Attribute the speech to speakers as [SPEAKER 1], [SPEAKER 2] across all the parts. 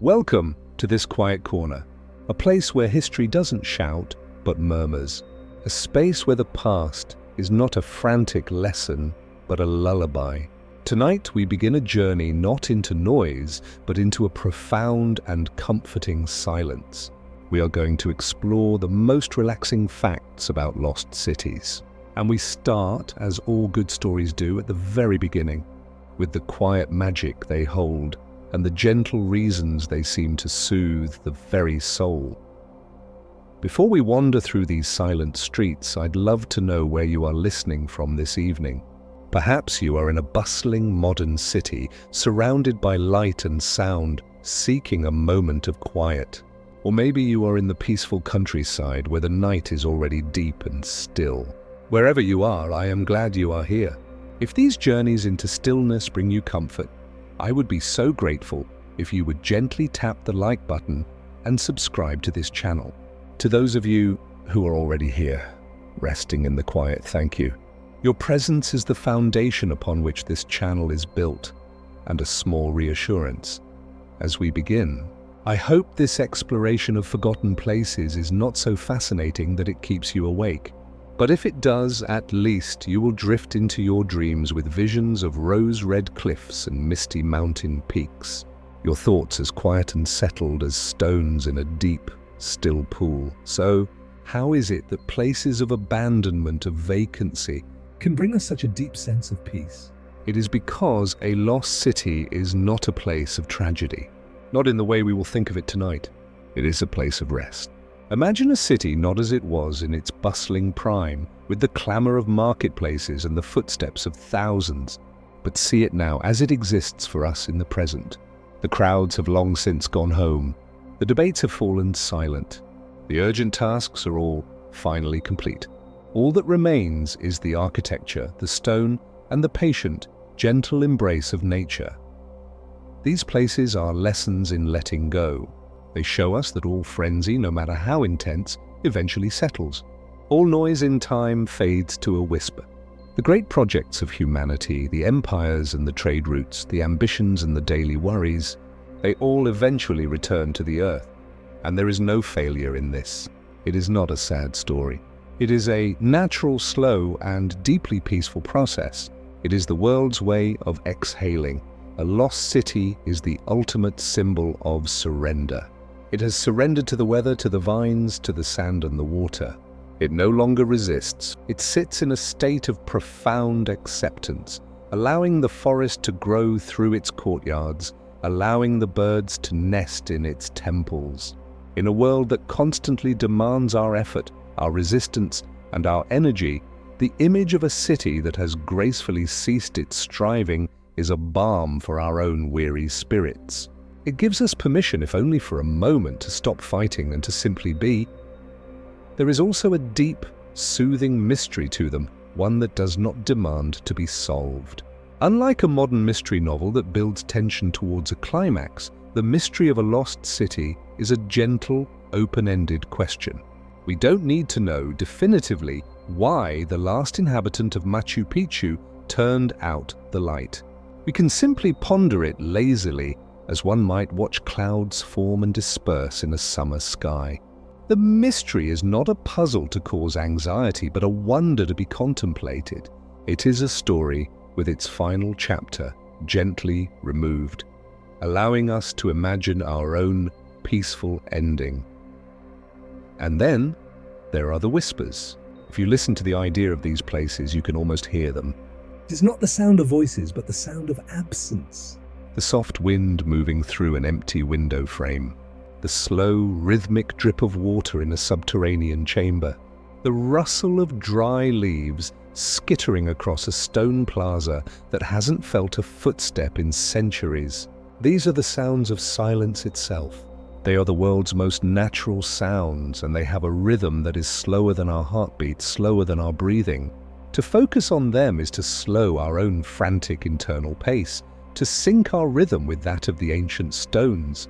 [SPEAKER 1] Welcome to this quiet corner, a place where history doesn't shout but murmurs, a space where the past is not a frantic lesson but a lullaby. Tonight we begin a journey not into noise but into a profound and comforting silence. We are going to explore the most relaxing facts about lost cities. And we start, as all good stories do, at the very beginning, with the quiet magic they hold and the gentle reasons they seem to soothe the very soul. Before we wander through these silent streets, I'd love to know where you are listening from this evening. Perhaps you are in a bustling modern city, surrounded by light and sound, seeking a moment of quiet. Or maybe you are in the peaceful countryside where the night is already deep and still. Wherever you are, I am glad you are here. If these journeys into stillness bring you comfort, I would be so grateful if you would gently tap the like button and subscribe to this channel. To those of you who are already here, resting in the quiet, thank you. Your presence is the foundation upon which this channel is built, and a small reassurance. As we begin, I hope this exploration of forgotten places is not so fascinating that it keeps you awake. But if it does, at least you will drift into your dreams with visions of rose-red cliffs and misty mountain peaks, your thoughts as quiet and settled as stones in a deep, still pool. So, how is it that places of abandonment, of vacancy, can bring us such a deep sense of peace? It is because a lost city is not a place of tragedy, not in the way we will think of it tonight. It is a place of rest. Imagine a city not as it was in its bustling prime, with the clamor of marketplaces and the footsteps of thousands, but see it now as it exists for us in the present. The crowds have long since gone home. The debates have fallen silent. The urgent tasks are all finally complete. All that remains is the architecture, the stone, and the patient, gentle embrace of nature. These places are lessons in letting go. They show us that all frenzy, no matter how intense, eventually settles. All noise in time fades to a whisper. The great projects of humanity, the empires and the trade routes, the ambitions and the daily worries, they all eventually return to the earth. And there is no failure in this. It is not a sad story. It is a natural, slow, and deeply peaceful process. It is the world's way of exhaling. A lost city is the ultimate symbol of surrender. It has surrendered to the weather, to the vines, to the sand and the water. It no longer resists. It sits in a state of profound acceptance, allowing the forest to grow through its courtyards, allowing the birds to nest in its temples. In a world that constantly demands our effort, our resistance, and our energy, the image of a city that has gracefully ceased its striving is a balm for our own weary spirits. It gives us permission, if only for a moment, to stop fighting and to simply be. There is also a deep, soothing mystery to them, one that does not demand to be solved. Unlike a modern mystery novel that builds tension towards a climax, the mystery of a lost city is a gentle, open-ended question. We don't need to know definitively why the last inhabitant of Machu Picchu turned out the light. We can simply ponder it lazily, as one might watch clouds form and disperse in a summer sky. The mystery is not a puzzle to cause anxiety, but a wonder to be contemplated. It is a story with its final chapter gently removed, allowing us to imagine our own peaceful ending. And then there are the whispers. If you listen to the idea of these places, you can almost hear them.
[SPEAKER 2] It is not the sound of voices, but the sound of absence.
[SPEAKER 1] The soft wind moving through an empty window frame. The slow, rhythmic drip of water in a subterranean chamber. The rustle of dry leaves skittering across a stone plaza that hasn't felt a footstep in centuries. These are the sounds of silence itself. They are the world's most natural sounds, and they have a rhythm that is slower than our heartbeat, slower than our breathing. To focus on them is to slow our own frantic internal pace, to sync our rhythm with that of the ancient stones.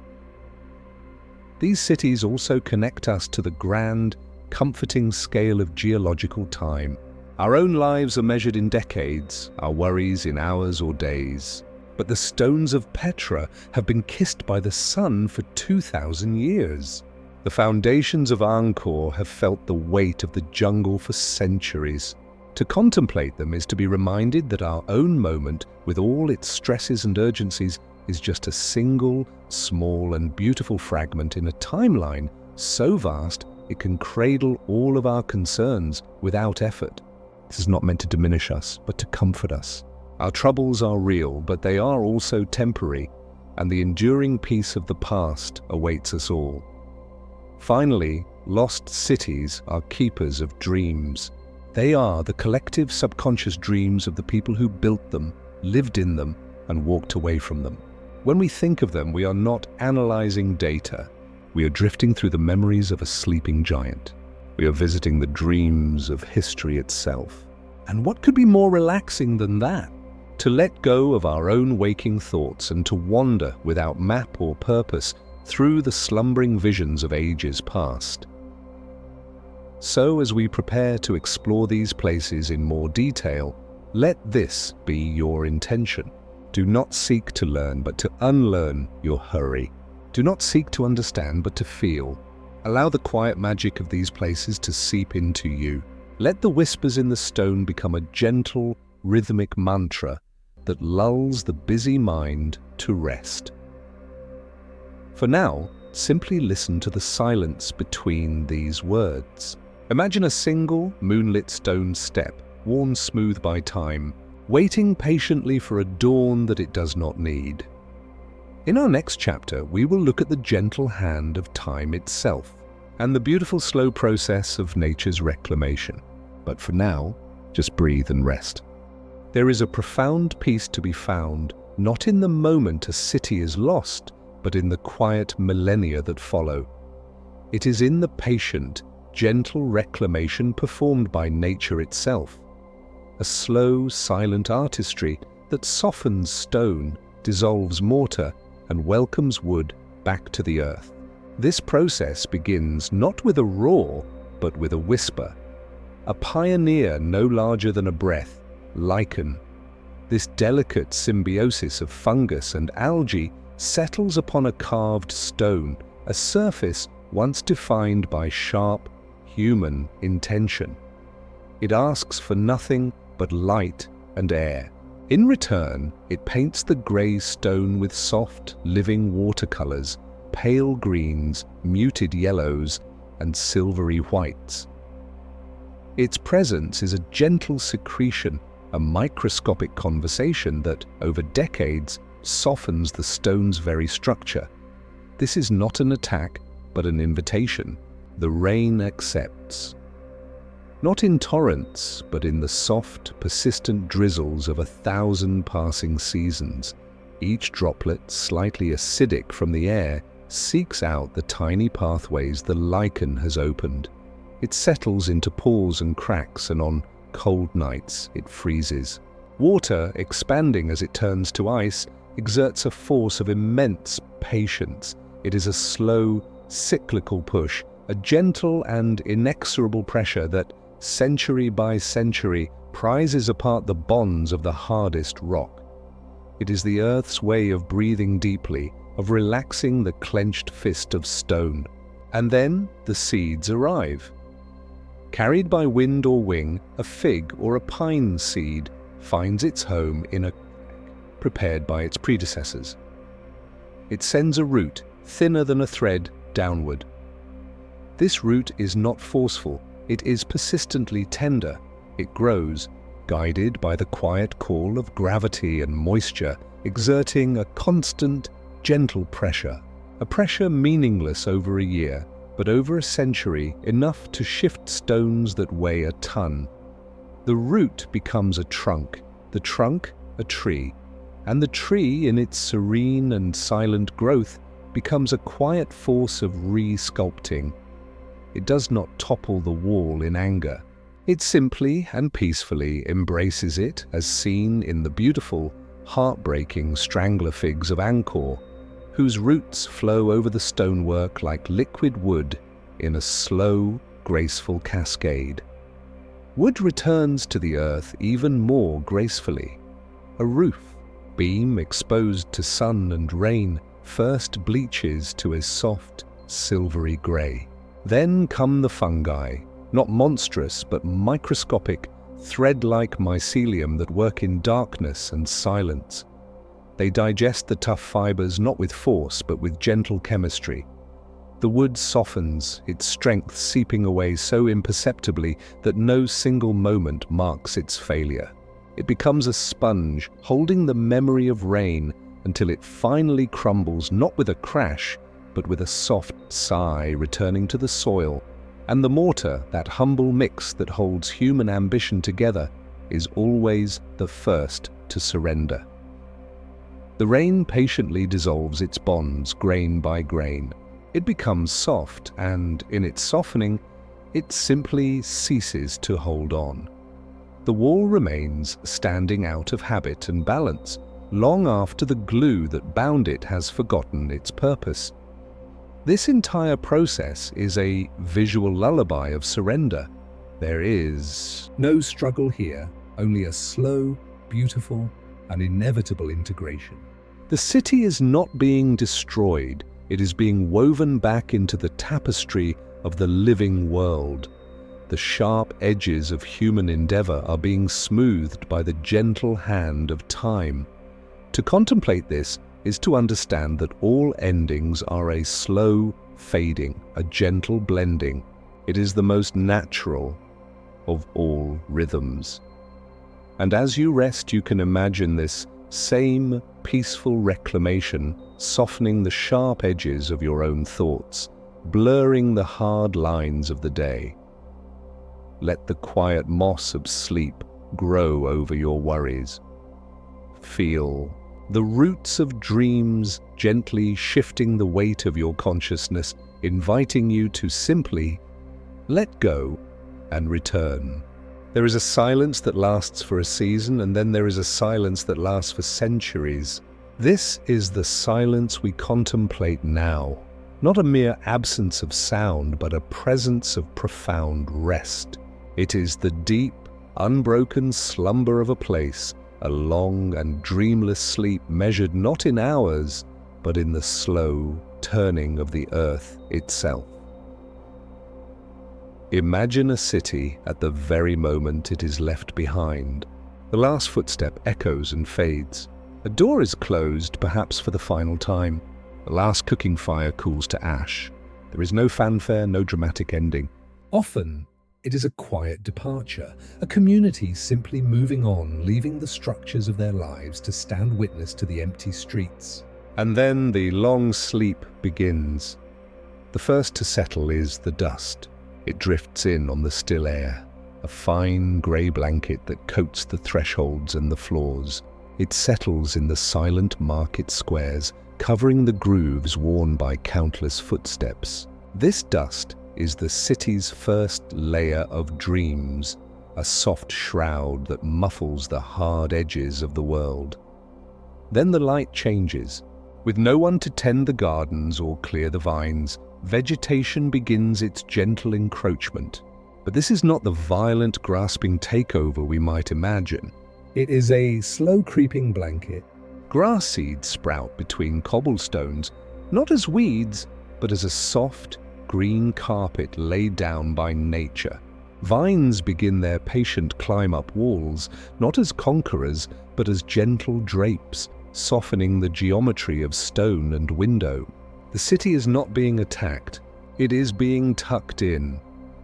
[SPEAKER 1] These cities also connect us to the grand, comforting scale of geological time. Our own lives are measured in decades, our worries in hours or days. But the stones of Petra have been kissed by the sun for 2,000 years. The foundations of Angkor have felt the weight of the jungle for centuries. To contemplate them is to be reminded that our own moment, with all its stresses and urgencies, is just a single, small and beautiful fragment in a timeline so vast it can cradle all of our concerns without effort. This is not meant to diminish us, but to comfort us. Our troubles are real, but they are also temporary, and the enduring peace of the past awaits us all. Finally, lost cities are keepers of dreams. They are the collective subconscious dreams of the people who built them, lived in them, and walked away from them. When we think of them, we are not analyzing data. We are drifting through the memories of a sleeping giant. We are visiting the dreams of history itself. And what could be more relaxing than that? To let go of our own waking thoughts and to wander without map or purpose through the slumbering visions of ages past. So, as we prepare to explore these places in more detail, let this be your intention. Do not seek to learn, but to unlearn your hurry. Do not seek to understand, but to feel. Allow the quiet magic of these places to seep into you. Let the whispers in the stone become a gentle, rhythmic mantra that lulls the busy mind to rest. For now, simply listen to the silence between these words. Imagine a single, moonlit stone step, worn smooth by time, waiting patiently for a dawn that it does not need. In our next chapter, we will look at the gentle hand of time itself and the beautiful slow process of nature's reclamation. But for now, just breathe and rest. There is a profound peace to be found, not in the moment a city is lost, but in the quiet millennia that follow. It is in the patient, gentle reclamation performed by nature itself. A slow, silent artistry that softens stone, dissolves mortar, and welcomes wood back to the earth. This process begins not with a roar, but with a whisper. A pioneer no larger than a breath, lichen. This delicate symbiosis of fungus and algae settles upon a carved stone, a surface once defined by sharp, human intention. It asks for nothing but light and air. In return, it paints the grey stone with soft, living watercolors, pale greens, muted yellows, and silvery whites. Its presence is a gentle secretion, a microscopic conversation that, over decades, softens the stone's very structure. This is not an attack, but an invitation. The rain accepts. Not in torrents, but in the soft, persistent drizzles of 1,000 passing seasons. Each droplet, slightly acidic from the air, seeks out the tiny pathways the lichen has opened. It settles into pores and cracks, and on cold nights it freezes. Water, expanding as it turns to ice, exerts a force of immense patience. It is a slow, cyclical push, a gentle and inexorable pressure that, century by century, prizes apart the bonds of the hardest rock. It is the earth's way of breathing deeply, of relaxing the clenched fist of stone. And then the seeds arrive. Carried by wind or wing, a fig or a pine seed finds its home in a crack prepared by its predecessors. It sends a root, thinner than a thread, downward. This root is not forceful, it is persistently tender. It grows, guided by the quiet call of gravity and moisture, exerting a constant, gentle pressure. A pressure meaningless over a year, but over a century enough to shift stones that weigh a ton. The root becomes a trunk, the trunk a tree, and the tree, in its serene and silent growth, becomes a quiet force of re-sculpting. It does not topple the wall in anger. It simply and peacefully embraces it, as seen in the beautiful, heartbreaking strangler figs of Angkor, whose roots flow over the stonework like liquid wood in a slow, graceful cascade. Wood returns to the earth even more gracefully. A roof, beam exposed to sun and rain first bleaches to a soft, silvery grey. Then come the fungi, not monstrous but microscopic, thread-like mycelium that work in darkness and silence. They digest the tough fibers not with force but with gentle chemistry. The wood softens, its strength seeping away so imperceptibly that no single moment marks its failure. It becomes a sponge, holding the memory of rain until it finally crumbles not with a crash, but with a soft sigh returning to the soil. And the mortar, that humble mix that holds human ambition together, is always the first to surrender. The rain patiently dissolves its bonds grain by grain. It becomes soft, and in its softening, it simply ceases to hold on. The wall remains standing out of habit and balance, long after the glue that bound it has forgotten its purpose. This entire process is a visual lullaby of surrender. There is
[SPEAKER 2] no struggle here, only a slow, beautiful, and inevitable integration.
[SPEAKER 1] The city is not being destroyed, it is being woven back into the tapestry of the living world. The sharp edges of human endeavor are being smoothed by the gentle hand of time. To contemplate this is to understand that all endings are a slow fading, a gentle blending. It is the most natural of all rhythms. And as you rest, you can imagine this same peaceful reclamation softening the sharp edges of your own thoughts, blurring the hard lines of the day. Let the quiet moss of sleep grow over your worries. Feel the roots of dreams gently shifting the weight of your consciousness, inviting you to simply let go and return. There is a silence that lasts for a season, and then there is a silence that lasts for centuries. This is the silence we contemplate now, not a mere absence of sound, but a presence of profound rest. It is the deep, unbroken slumber of a place, a long and dreamless sleep measured not in hours, but in the slow turning of the earth itself. Imagine a city at the very moment it is left behind. The last footstep echoes and fades. A door is closed, perhaps for the final time. The last cooking fire cools to ash. There is no fanfare, no dramatic ending.
[SPEAKER 2] Often, it is a quiet departure, a community simply moving on, leaving the structures of their lives to stand witness to the empty streets.
[SPEAKER 1] And then the long sleep begins. The first to settle is the dust. It drifts in on the still air, a fine grey blanket that coats the thresholds and the floors. It settles in the silent market squares, covering the grooves worn by countless footsteps. This dust is the city's first layer of dreams, a soft shroud that muffles the hard edges of the world. Then the light changes. With no one to tend the gardens or clear the vines, vegetation begins its gentle encroachment. But this is not the violent, grasping takeover we might imagine.
[SPEAKER 2] It is a slow creeping blanket.
[SPEAKER 1] Grass seeds sprout between cobblestones, not as weeds, but as a soft, green carpet laid down by nature. Vines begin their patient climb up walls, not as conquerors, but as gentle drapes, softening the geometry of stone and window. The city is not being attacked, it is being tucked in.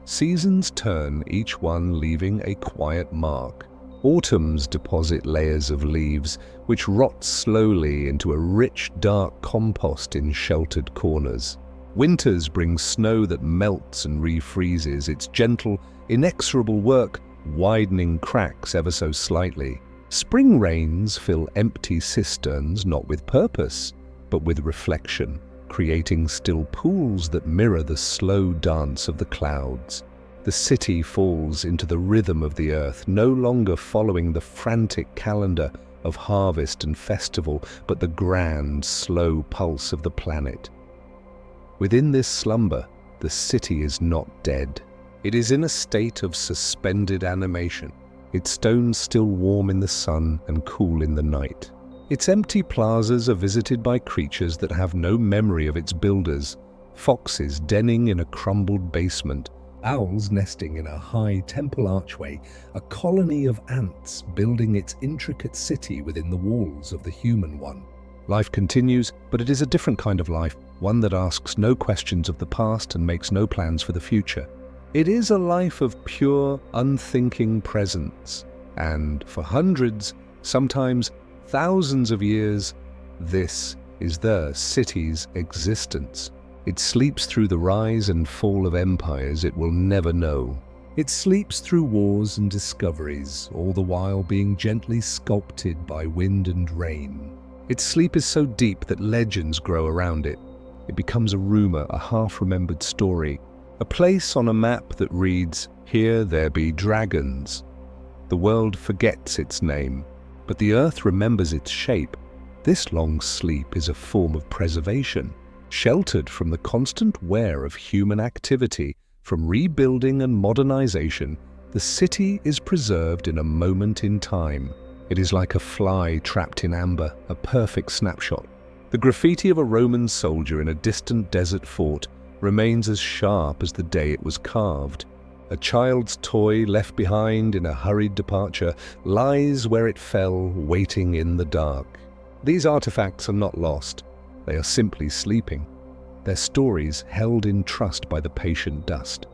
[SPEAKER 1] Seasons turn, each one leaving a quiet mark. Autumns deposit layers of leaves, which rot slowly into a rich, dark compost in sheltered corners. Winters bring snow that melts and refreezes, its gentle, inexorable work widening cracks ever so slightly. Spring rains fill empty cisterns not with purpose, but with reflection, creating still pools that mirror the slow dance of the clouds. The city falls into the rhythm of the earth, no longer following the frantic calendar of harvest and festival, but the grand, slow pulse of the planet. Within this slumber, the city is not dead. It is in a state of suspended animation, its stones still warm in the sun and cool in the night. Its empty plazas are visited by creatures that have no memory of its builders, foxes denning in a crumbled basement,
[SPEAKER 2] owls nesting in a high temple archway, a colony of ants building its intricate city within the walls of the human one.
[SPEAKER 1] Life continues, but it is a different kind of life, one that asks no questions of the past and makes no plans for the future. It is a life of pure, unthinking presence, and for hundreds, sometimes thousands of years, this is the city's existence. It sleeps through the rise and fall of empires it will never know.
[SPEAKER 2] It sleeps through wars and discoveries, all the while being gently sculpted by wind and rain.
[SPEAKER 1] Its sleep is so deep that legends grow around it. It becomes a rumor, a half-remembered story, a place on a map that reads, "Here there be dragons." The world forgets its name, but the earth remembers its shape. This long sleep is a form of preservation. Sheltered from the constant wear of human activity, from rebuilding and modernization, the city is preserved in a moment in time. It is like a fly trapped in amber, a perfect snapshot. The graffiti of a Roman soldier in a distant desert fort remains as sharp as the day it was carved. A child's toy left behind in a hurried departure lies where it fell, waiting in the dark. These artifacts are not lost. They are simply sleeping, their stories held in trust by the patient dust.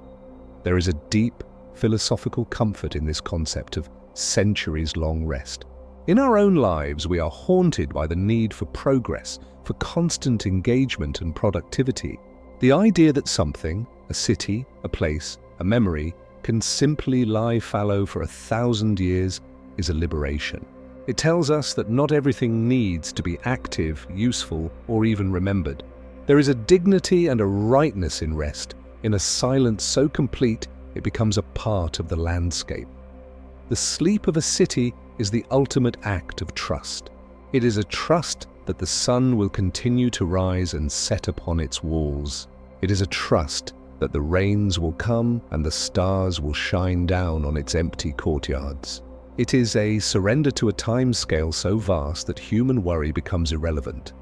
[SPEAKER 1] There is a deep philosophical comfort in this concept of centuries-long rest. In our own lives, we are haunted by the need for progress, for constant engagement and productivity. The idea that something, a city, a place, a memory, can simply lie fallow for 1,000 years is a liberation. It tells us that not everything needs to be active, useful, or even remembered. There is a dignity and a rightness in rest, in a silence so complete it becomes a part of the landscape. The sleep of a city is the ultimate act of trust. It is a trust that the sun will continue to rise and set upon its walls. It is a trust that the rains will come and the stars will shine down on its empty courtyards. It is a surrender to a time scale so vast that human worry becomes irrelevant.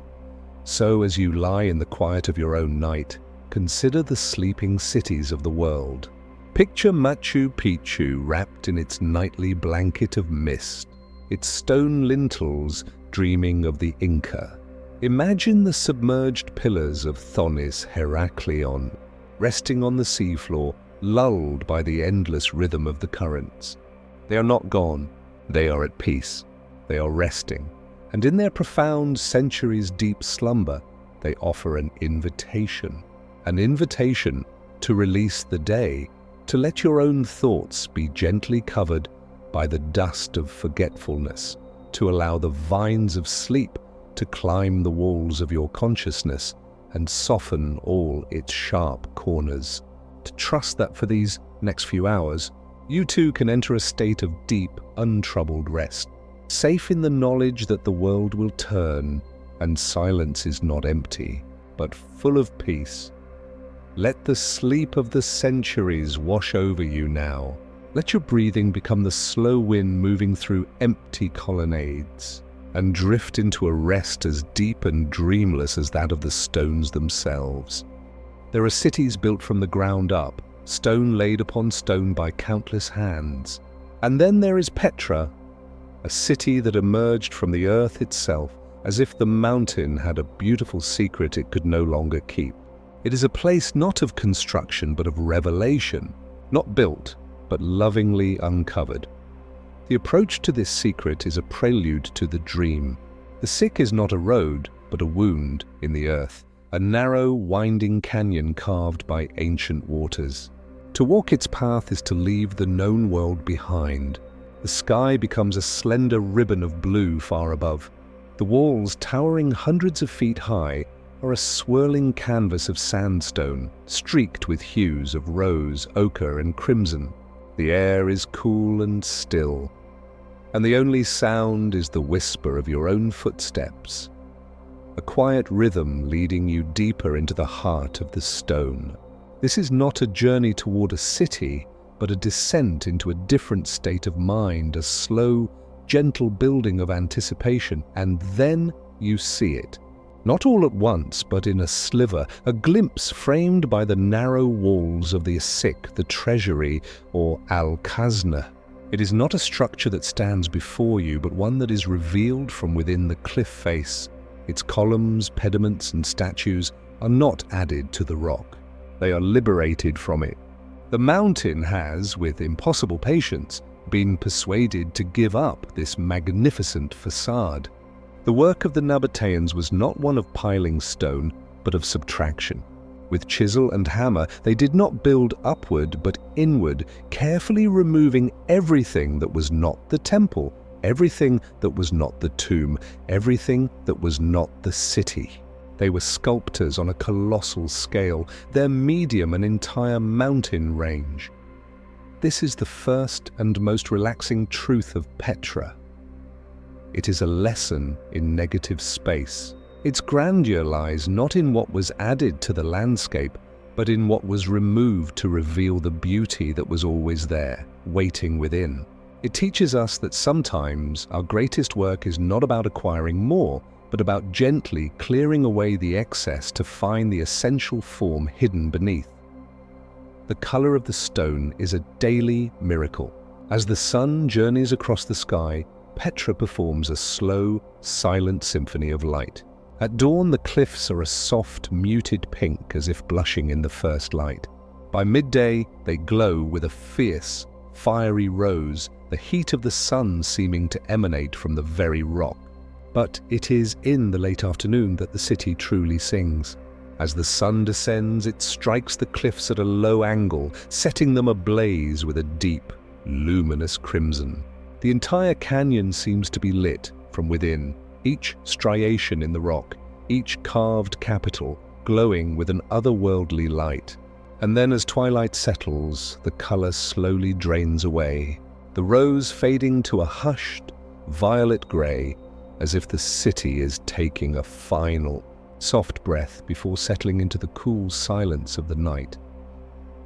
[SPEAKER 1] So as you lie in the quiet of your own night, consider the sleeping cities of the world. Picture Machu Picchu wrapped in its nightly blanket of mist, its stone lintels dreaming of the Inca. Imagine the submerged pillars of Thonis Heraklion, resting on the seafloor, lulled by the endless rhythm of the currents. They are not gone, they are at peace, they are resting, and in their profound centuries-deep slumber, they offer an invitation to release the day, to let your own thoughts be gently covered by the dust of forgetfulness, to allow the vines of sleep to climb the walls of your consciousness and soften all its sharp corners. To trust that for these next few hours, you too can enter a state of deep, untroubled rest, safe in the knowledge that the world will turn and silence is not empty, but full of peace. Let the sleep of the centuries wash over you now. Let your breathing become the slow wind moving through empty colonnades, and drift into a rest as deep and dreamless as that of the stones themselves. There are cities built from the ground up, stone laid upon stone by countless hands. And then there is Petra, a city that emerged from the earth itself, as if the mountain had a beautiful secret it could no longer keep. It is a place not of construction but of revelation, not built, but lovingly uncovered. The approach to this secret is a prelude to the dream. The sick is not a road, but a wound in the earth, a narrow, winding canyon carved by ancient waters. To walk its path is to leave the known world behind. The sky becomes a slender ribbon of blue far above. The walls, towering hundreds of feet high, are a swirling canvas of sandstone, streaked with hues of rose, ochre, and crimson. The air is cool and still, and the only sound is the whisper of your own footsteps, a quiet rhythm leading you deeper into the heart of the stone. This is not a journey toward a city, but a descent into a different state of mind, a slow, gentle building of anticipation, and then you see it. Not all at once, but in a sliver, a glimpse framed by the narrow walls of the Asik, the treasury, or Al-Khazna. It is not a structure that stands before you, but one that is revealed from within the cliff face. Its columns, pediments, and statues are not added to the rock. They are liberated from it. The mountain has, with impossible patience, been persuaded to give up this magnificent facade. The work of the Nabateans was not one of piling stone, but of subtraction. With chisel and hammer, they did not build upward, but inward, carefully removing everything that was not the temple, everything that was not the tomb, everything that was not the city. They were sculptors on a colossal scale, their medium an entire mountain range. This is the first and most relaxing truth of Petra. It is a lesson in negative space. Its grandeur lies not in what was added to the landscape, but in what was removed to reveal the beauty that was always there, waiting within. It teaches us that sometimes our greatest work is not about acquiring more, but about gently clearing away the excess to find the essential form hidden beneath. The color of the stone is a daily miracle. As the sun journeys across the sky, Petra performs a slow, silent symphony of light. At dawn, the cliffs are a soft, muted pink as if blushing in the first light. By midday, they glow with a fierce, fiery rose, the heat of the sun seeming to emanate from the very rock. But it is in the late afternoon that the city truly sings. As the sun descends, it strikes the cliffs at a low angle, setting them ablaze with a deep, luminous crimson. The entire canyon seems to be lit from within, each striation in the rock, each carved capital glowing with an otherworldly light. And then as twilight settles, the color slowly drains away, the rose fading to a hushed, violet gray, as if the city is taking a final, soft breath before settling into the cool silence of the night.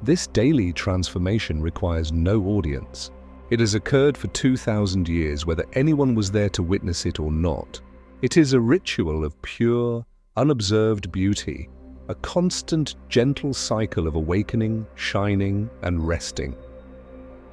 [SPEAKER 1] This daily transformation requires no audience. It has occurred for 2,000 years, whether anyone was there to witness it or not. It is a ritual of pure, unobserved beauty, a constant, gentle cycle of awakening, shining, and resting.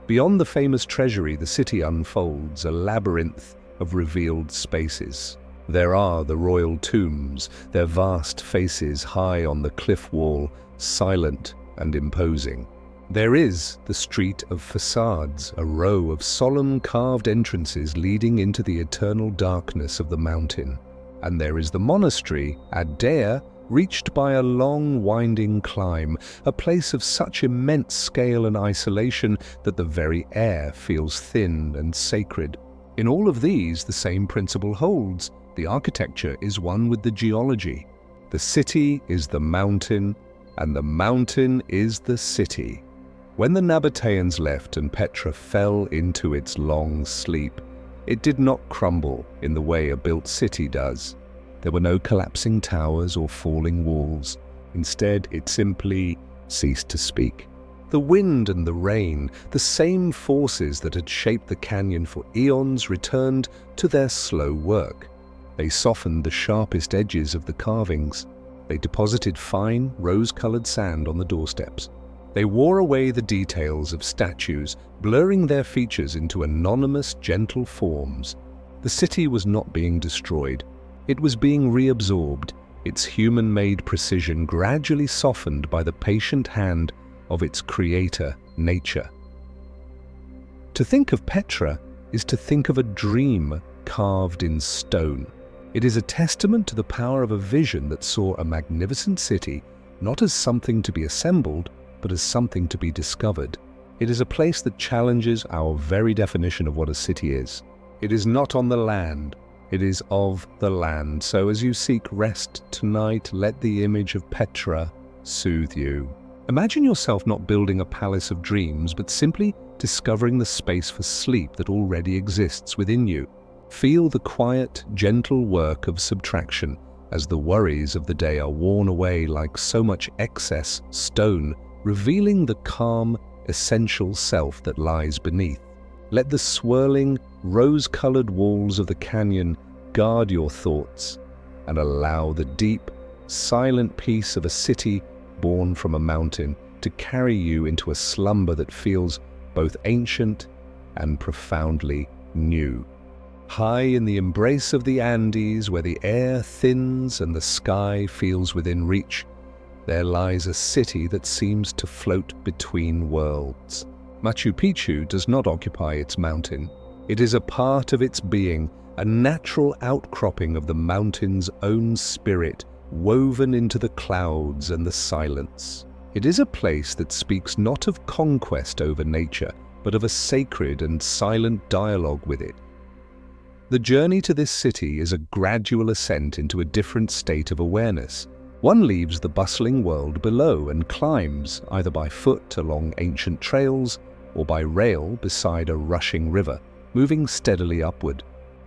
[SPEAKER 1] Beyond the famous treasury, the city unfolds, a labyrinth of revealed spaces. There are the royal tombs, their vast faces high on the cliff wall, silent and imposing. There is the Street of Facades, a row of solemn carved entrances leading into the eternal darkness of the mountain. And there is the monastery, Ad-Dea, reached by a long winding climb, a place of such immense scale and isolation that the very air feels thin and sacred. In all of these, the same principle holds. The architecture is one with the geology. The city is the mountain, and the mountain is the city. When the Nabateans left and Petra fell into its long sleep, it did not crumble in the way a built city does. There were no collapsing towers or falling walls. Instead, it simply ceased to speak. The wind and the rain, the same forces that had shaped the canyon for eons, returned to their slow work. They softened the sharpest edges of the carvings. They deposited fine, rose-colored sand on the doorsteps. They wore away the details of statues, blurring their features into anonymous, gentle forms. The city was not being destroyed. It was being reabsorbed, its human-made precision gradually softened by the patient hand of its creator, nature. To think of Petra is to think of a dream carved in stone. It is a testament to the power of a vision that saw a magnificent city not as something to be assembled, but as something to be discovered. It is a place that challenges our very definition of what a city is. It is not on the land, it is of the land. So as you seek rest tonight, let the image of Petra soothe you. Imagine yourself not building a palace of dreams, but simply discovering the space for sleep that already exists within you. Feel the quiet, gentle work of subtraction as the worries of the day are worn away like so much excess stone, revealing the calm, essential self that lies beneath. Let the swirling, rose-colored walls of the canyon guard your thoughts, and allow the deep, silent peace of a city born from a mountain to carry you into a slumber that feels both ancient and profoundly new. High in the embrace of the Andes, where the air thins and the sky feels within reach, there lies a city that seems to float between worlds. Machu Picchu does not occupy its mountain. It is a part of its being, a natural outcropping of the mountain's own spirit, woven into the clouds and the silence. It is a place that speaks not of conquest over nature, but of a sacred and silent dialogue with it. The journey to this city is a gradual ascent into a different state of awareness. One leaves the bustling world below and climbs, either by foot along ancient trails or by rail beside a rushing river, moving steadily upward.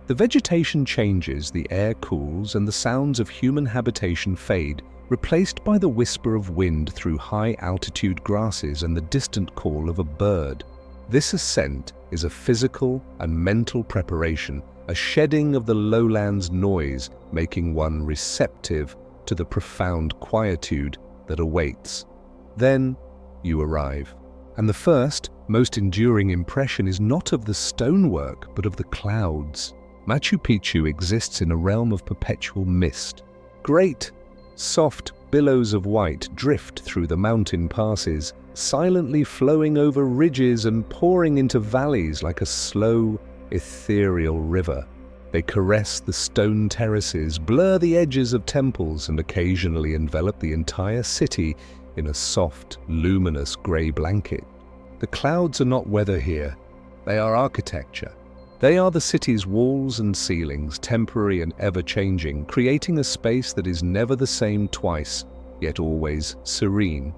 [SPEAKER 1] The vegetation changes, the air cools, and the sounds of human habitation fade, replaced by the whisper of wind through high-altitude grasses and the distant call of a bird. This ascent is a physical and mental preparation, a shedding of the lowlands noise, making one receptive to the profound quietude that awaits. Then you arrive. And the first, most enduring impression is not of the stonework, but of the clouds. Machu Picchu exists in a realm of perpetual mist. Great, soft billows of white drift through the mountain passes, silently flowing over ridges and pouring into valleys like a slow, ethereal river. They caress the stone terraces, blur the edges of temples, and occasionally envelop the entire city in a soft, luminous grey blanket. The clouds are not weather here. They are architecture. They are the city's walls and ceilings, temporary and ever-changing, creating a space that is never the same twice, yet always serene.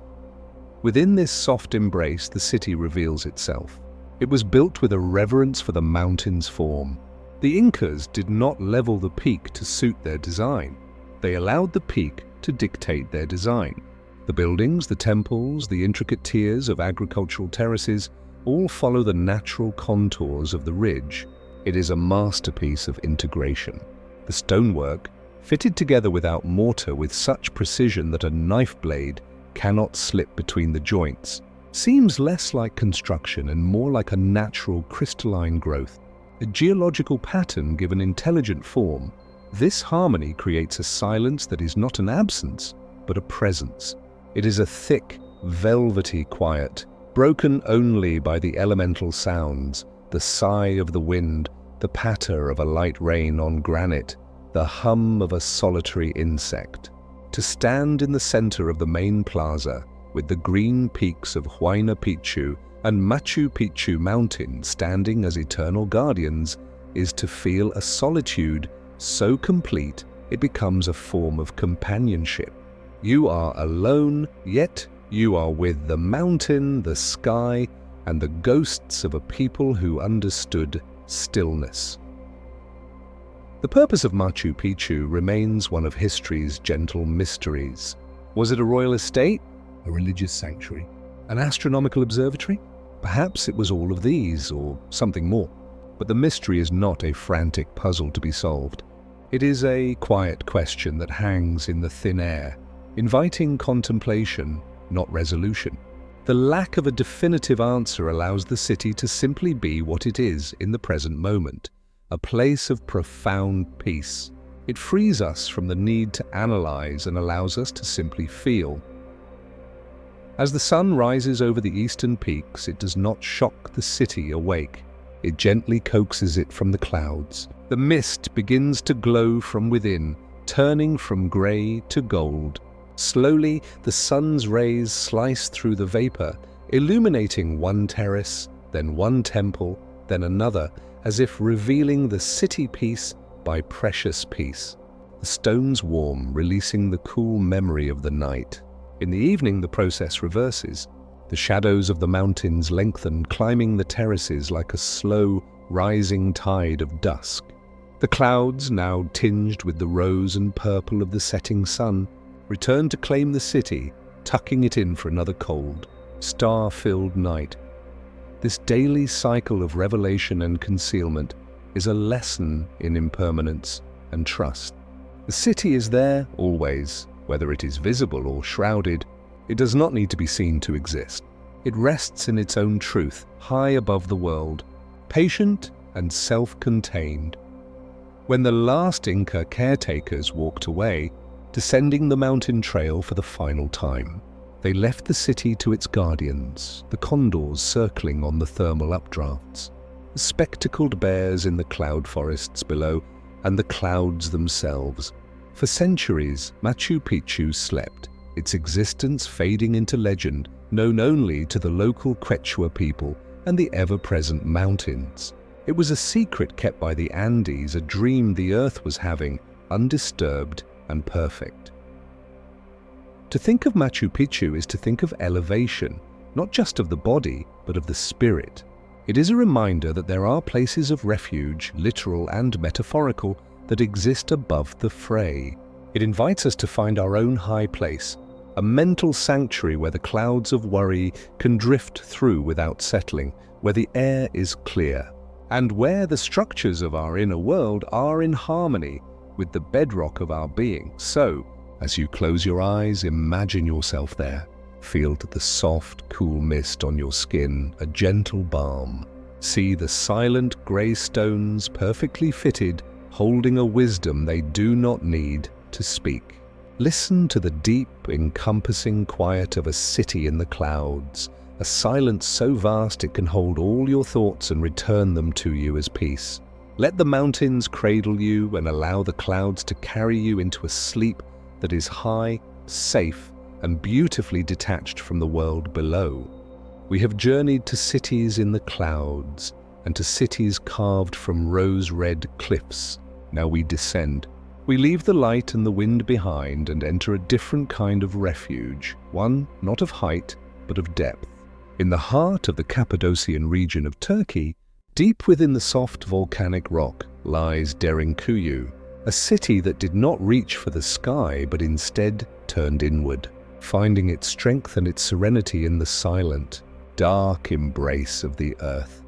[SPEAKER 1] Within this soft embrace, the city reveals itself. It was built with a reverence for the mountain's form. The Incas did not level the peak to suit their design. They allowed the peak to dictate their design. The buildings, the temples, the intricate tiers of agricultural terraces all follow the natural contours of the ridge. It is a masterpiece of integration. The stonework, fitted together without mortar with such precision that a knife blade cannot slip between the joints, seems less like construction and more like a natural crystalline growth. A geological pattern given intelligent form, this harmony creates a silence that is not an absence, but a presence. It is a thick, velvety quiet, broken only by the elemental sounds, the sigh of the wind, the patter of a light rain on granite, the hum of a solitary insect. To stand in the center of the main plaza, with the green peaks of Huayna Picchu and Machu Picchu Mountain standing as eternal guardians, is to feel a solitude so complete it becomes a form of companionship. You are alone, yet you are with the mountain, the sky, and the ghosts of a people who understood stillness. The purpose of Machu Picchu remains one of history's gentle mysteries. Was it a royal estate? A religious sanctuary? An astronomical observatory? Perhaps it was all of these, or something more. But the mystery is not a frantic puzzle to be solved. It is a quiet question that hangs in the thin air, inviting contemplation, not resolution. The lack of a definitive answer allows the city to simply be what it is in the present moment, a place of profound peace. It frees us from the need to analyze and allows us to simply feel. As the sun rises over the eastern peaks, it does not shock the city awake. It gently coaxes it from the clouds. The mist begins to glow from within, turning from grey to gold. Slowly, the sun's rays slice through the vapor, illuminating one terrace, then one temple, then another, as if revealing the city piece by precious piece. The stones warm, releasing the cool memory of the night. In the evening, the process reverses. The shadows of the mountains lengthen, climbing the terraces like a slow, rising tide of dusk. The clouds, now tinged with the rose and purple of the setting sun, return to claim the city, tucking it in for another cold, star-filled night. This daily cycle of revelation and concealment is a lesson in impermanence and trust. The city is there always, whether it is visible or shrouded. It does not need to be seen to exist. It rests in its own truth, high above the world, patient and self-contained. When the last Inca caretakers walked away, descending the mountain trail for the final time, they left the city to its guardians, the condors circling on the thermal updrafts, the spectacled bears in the cloud forests below, and the clouds themselves. For centuries, Machu Picchu slept, its existence fading into legend, known only to the local Quechua people and the ever-present mountains. It was a secret kept by the Andes, a dream the earth was having, undisturbed and perfect. To think of Machu Picchu is to think of elevation, not just of the body, but of the spirit. It is a reminder that there are places of refuge, literal and metaphorical, that exist above the fray. It invites us to find our own high place, a mental sanctuary where the clouds of worry can drift through without settling, where the air is clear, and where the structures of our inner world are in harmony with the bedrock of our being. So, as you close your eyes, imagine yourself there. Feel the soft, cool mist on your skin, a gentle balm. See the silent grey stones perfectly fitted, holding a wisdom they do not need to speak. Listen to the deep, encompassing quiet of a city in the clouds, a silence so vast it can hold all your thoughts and return them to you as peace. Let the mountains cradle you and allow the clouds to carry you into a sleep that is high, safe, and beautifully detached from the world below. We have journeyed to cities in the clouds and to cities carved from rose-red cliffs. Now we descend. We leave the light and the wind behind and enter a different kind of refuge, one not of height, but of depth. In the heart of the Cappadocian region of Turkey, deep within the soft volcanic rock, lies Derinkuyu, a city that did not reach for the sky but instead turned inward, finding its strength and its serenity in the silent, dark embrace of the earth.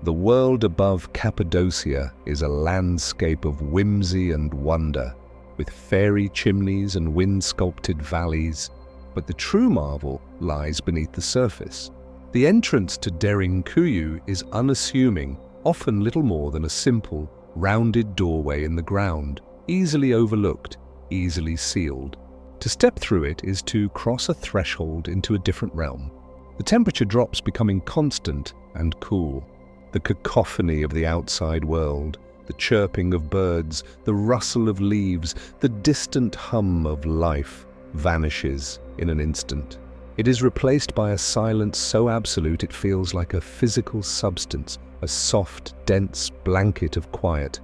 [SPEAKER 1] The world above Cappadocia is a landscape of whimsy and wonder, with fairy chimneys and wind-sculpted valleys, but the true marvel lies beneath the surface. The entrance to Derinkuyu is unassuming, often little more than a simple, rounded doorway in the ground, easily overlooked, easily sealed. To step through it is to cross a threshold into a different realm. The temperature drops, becoming constant and cool. The cacophony of the outside world, the chirping of birds, the rustle of leaves, the distant hum of life vanishes in an instant. It is replaced by a silence so absolute it feels like a physical substance, a soft, dense blanket of quiet.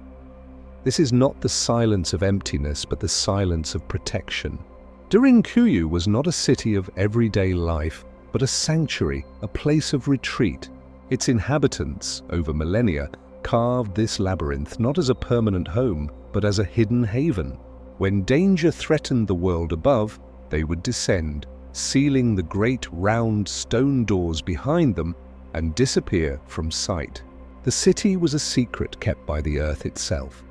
[SPEAKER 1] This is not the silence of emptiness, but the silence of protection. Derinkuyu was not a city of everyday life, but a sanctuary, a place of retreat. Its inhabitants, over millennia, carved this labyrinth not as a permanent home, but as a hidden haven. When danger threatened the world above, they would descend, sealing the great round stone doors behind them, and disappear from sight. The city was a secret kept by the earth itself.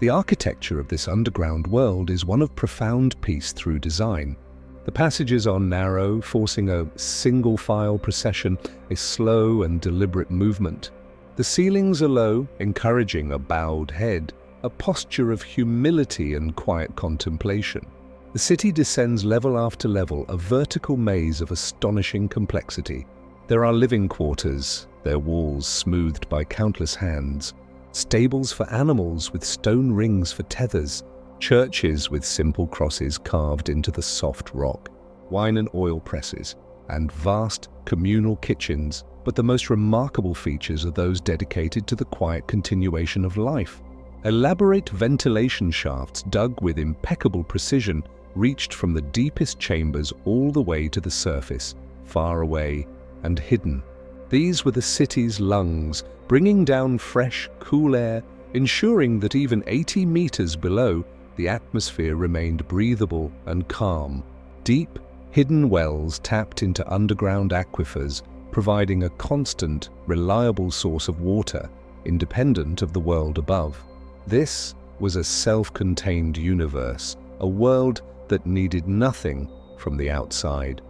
[SPEAKER 1] The architecture of this underground world is one of profound peace through design. The passages are narrow, forcing a single-file procession, a slow and deliberate movement. The ceilings are low, encouraging a bowed head, a posture of humility and quiet contemplation. The city descends level after level, a vertical maze of astonishing complexity. There are living quarters, their walls smoothed by countless hands, stables for animals with stone rings for tethers, churches with simple crosses carved into the soft rock, wine and oil presses, and vast communal kitchens. But the most remarkable features are those dedicated to the quiet continuation of life. Elaborate ventilation shafts dug with impeccable precision reached from the deepest chambers all the way to the surface, far away and hidden. These were the city's lungs, bringing down fresh, cool air, ensuring that even 80 meters below, the atmosphere remained breathable and calm. Deep, hidden wells tapped into underground aquifers, providing a constant, reliable source of water, independent of the world above. This was a self-contained universe, a world that needed nothing from the outside.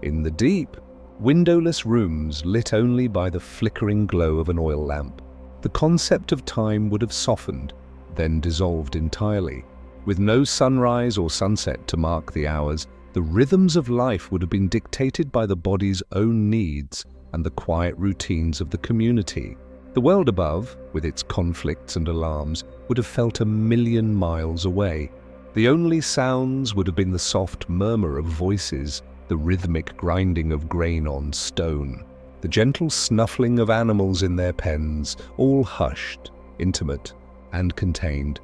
[SPEAKER 1] In the deep, windowless rooms lit only by the flickering glow of an oil lamp, the concept of time would have softened, then dissolved entirely. With no sunrise or sunset to mark the hours, the rhythms of life would have been dictated by the body's own needs and the quiet routines of the community. The world above, with its conflicts and alarms, would have felt 1,000,000 miles away. The only sounds would have been the soft murmur of voices, the rhythmic grinding of grain on stone, the gentle snuffling of animals in their pens, all hushed, intimate, and contained.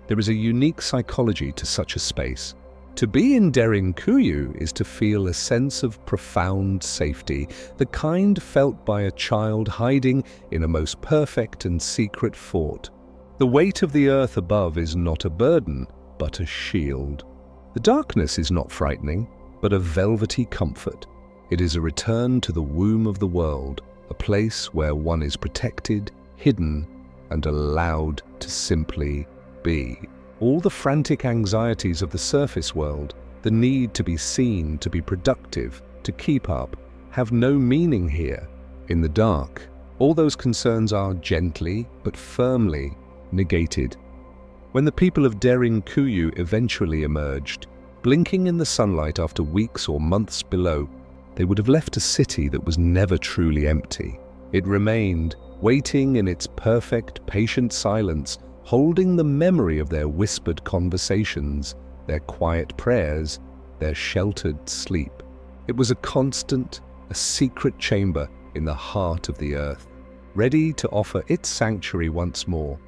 [SPEAKER 1] There is a unique psychology to such a space. To be in Derinkuyu is to feel a sense of profound safety, the kind felt by a child hiding in a most perfect and secret fort. The weight of the earth above is not a burden, but a shield. The darkness is not frightening, but a velvety comfort. It is a return to the womb of the world, a place where one is protected, hidden, and allowed to simply be. All the frantic anxieties of the surface world, the need to be seen, to be productive, to keep up, have no meaning here. In the dark, all those concerns are gently but firmly negated. When the people of Derinkuyu eventually emerged, blinking in the sunlight after weeks or months below, they would have left a city that was never truly empty. It remained, waiting in its perfect, patient silence, holding the memory of their whispered conversations, their quiet prayers, their sheltered sleep. It was a constant, a secret chamber in the heart of the earth, ready to offer its sanctuary once more.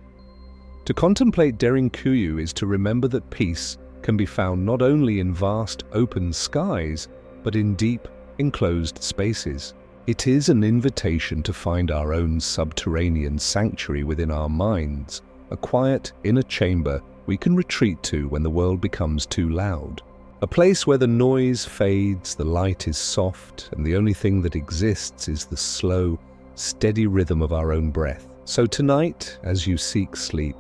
[SPEAKER 1] To contemplate Derinkuyu is to remember that peace can be found not only in vast, open skies, but in deep, enclosed spaces. It is an invitation to find our own subterranean sanctuary within our minds, a quiet inner chamber we can retreat to when the world becomes too loud. A place where the noise fades, the light is soft, and the only thing that exists is the slow, steady rhythm of our own breath. So tonight, as you seek sleep,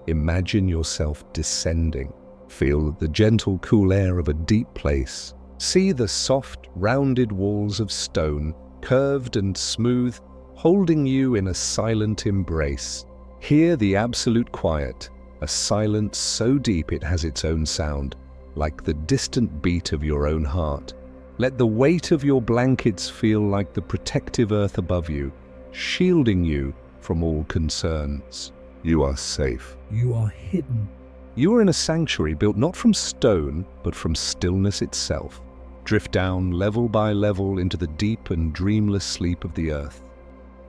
[SPEAKER 1] imagine yourself descending. Feel the gentle, cool air of a deep place. See the soft, rounded walls of stone, curved and smooth, holding you in a silent embrace. Hear the absolute quiet, a silence so deep it has its own sound, like the distant beat of your own heart. Let the weight of your blankets feel like the protective earth above you, shielding you from all concerns. You are safe.
[SPEAKER 2] You are hidden.
[SPEAKER 1] You are in a sanctuary built not from stone, but from stillness itself. Drift down level by level into the deep and dreamless sleep of the earth.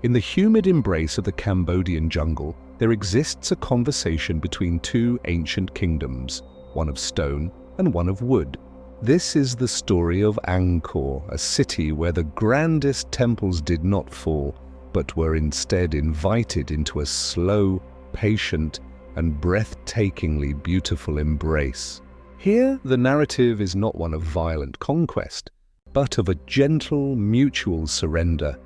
[SPEAKER 1] In the humid embrace of the Cambodian jungle, there exists a conversation between two ancient kingdoms, one of stone and one of wood. This is the story of Angkor, a city where the grandest temples did not fall, but were instead invited into a slow, patient, and breathtakingly beautiful embrace. Here, the narrative is not one of violent conquest, but of a gentle, mutual surrender,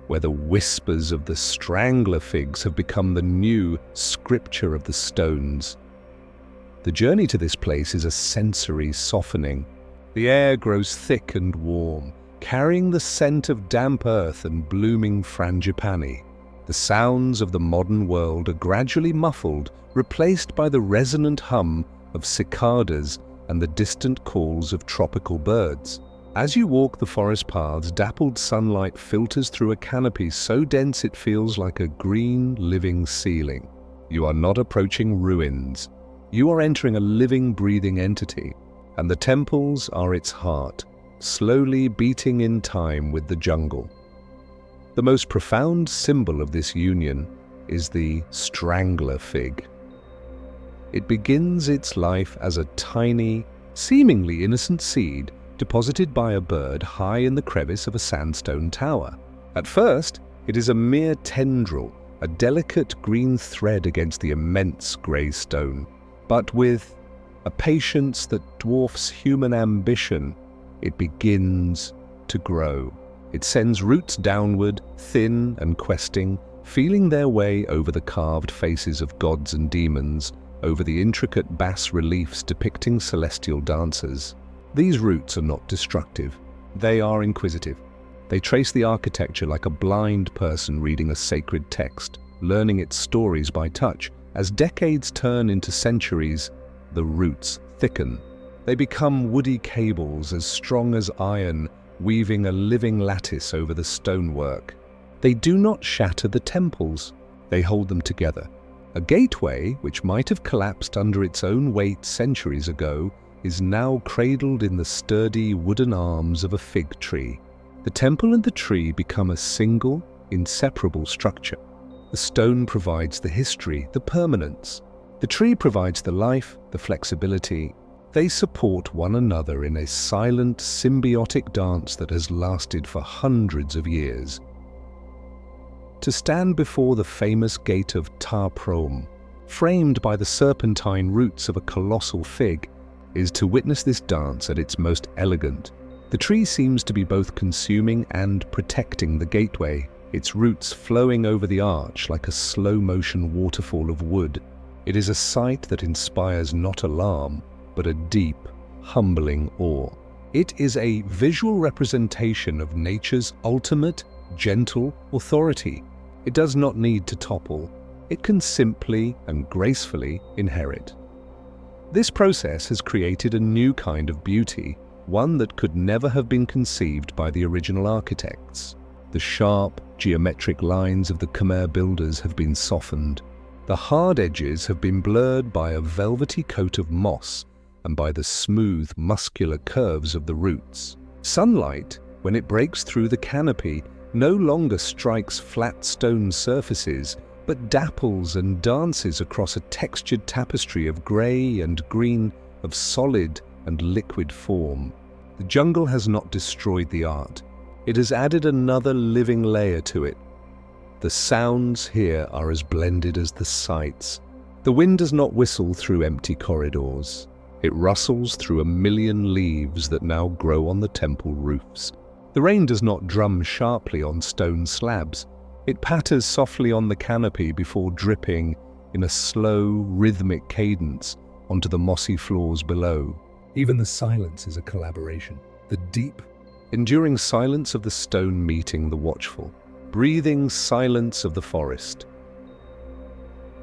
[SPEAKER 1] where the whispers of the strangler figs have become the new scripture of the stones. The journey to this place is a sensory softening. The air grows thick and warm, carrying the scent of damp earth and blooming frangipani. The sounds of the modern world are gradually muffled, replaced by the resonant hum of cicadas and the distant calls of tropical birds. As you walk the forest paths, dappled sunlight filters through a canopy so dense it feels like a green, living ceiling. You are not approaching ruins. You are entering a living, breathing entity, and the temples are its heart, slowly beating in time with the jungle. The most profound symbol of this union is the strangler fig. It begins its life as a tiny, seemingly innocent seed deposited by a bird high in the crevice of a sandstone tower. At first, it is a mere tendril, a delicate green thread against the immense grey stone. But with a patience that dwarfs human ambition, it begins to grow. It sends roots downward, thin and questing, feeling their way over the carved faces of gods and demons, over the intricate bas-reliefs depicting celestial dancers. These roots are not destructive. They are inquisitive. They trace the architecture like a blind person reading a sacred text, learning its stories by touch. As decades turn into centuries, the roots thicken. They become woody cables as strong as iron, weaving a living lattice over the stonework. They do not shatter the temples. They hold them together. A gateway, which might have collapsed under its own weight centuries ago, is now cradled in the sturdy wooden arms of a fig tree. The temple and the tree become a single, inseparable structure. The stone provides the history, the permanence. The tree provides the life, the flexibility. They support one another in a silent, symbiotic dance that has lasted for hundreds of years. To stand before the famous gate of Ta Prohm, framed by the serpentine roots of a colossal fig, is to witness this dance at its most elegant. The tree seems to be both consuming and protecting the gateway, its roots flowing over the arch like a slow-motion waterfall of wood. It is a sight that inspires not alarm, but a deep, humbling awe. It is a visual representation of nature's ultimate, gentle authority. It does not need to topple. It can simply and gracefully inherit. This process has created a new kind of beauty, one that could never have been conceived by the original architects. The sharp, geometric lines of the Khmer builders have been softened. The hard edges have been blurred by a velvety coat of moss and by the smooth, muscular curves of the roots. Sunlight, when it breaks through the canopy, no longer strikes flat stone surfaces, but dapples and dances across a textured tapestry of grey and green, of solid and liquid form. The jungle has not destroyed the art. It has added another living layer to it. The sounds here are as blended as the sights. The wind does not whistle through empty corridors. It rustles through a million leaves that now grow on the temple roofs. The rain does not drum sharply on stone slabs. It patters softly on the canopy before dripping in a slow, rhythmic cadence onto the mossy floors below.
[SPEAKER 2] Even the silence is a collaboration. The deep,
[SPEAKER 1] enduring silence of the stone meeting the watchful, breathing silence of the forest.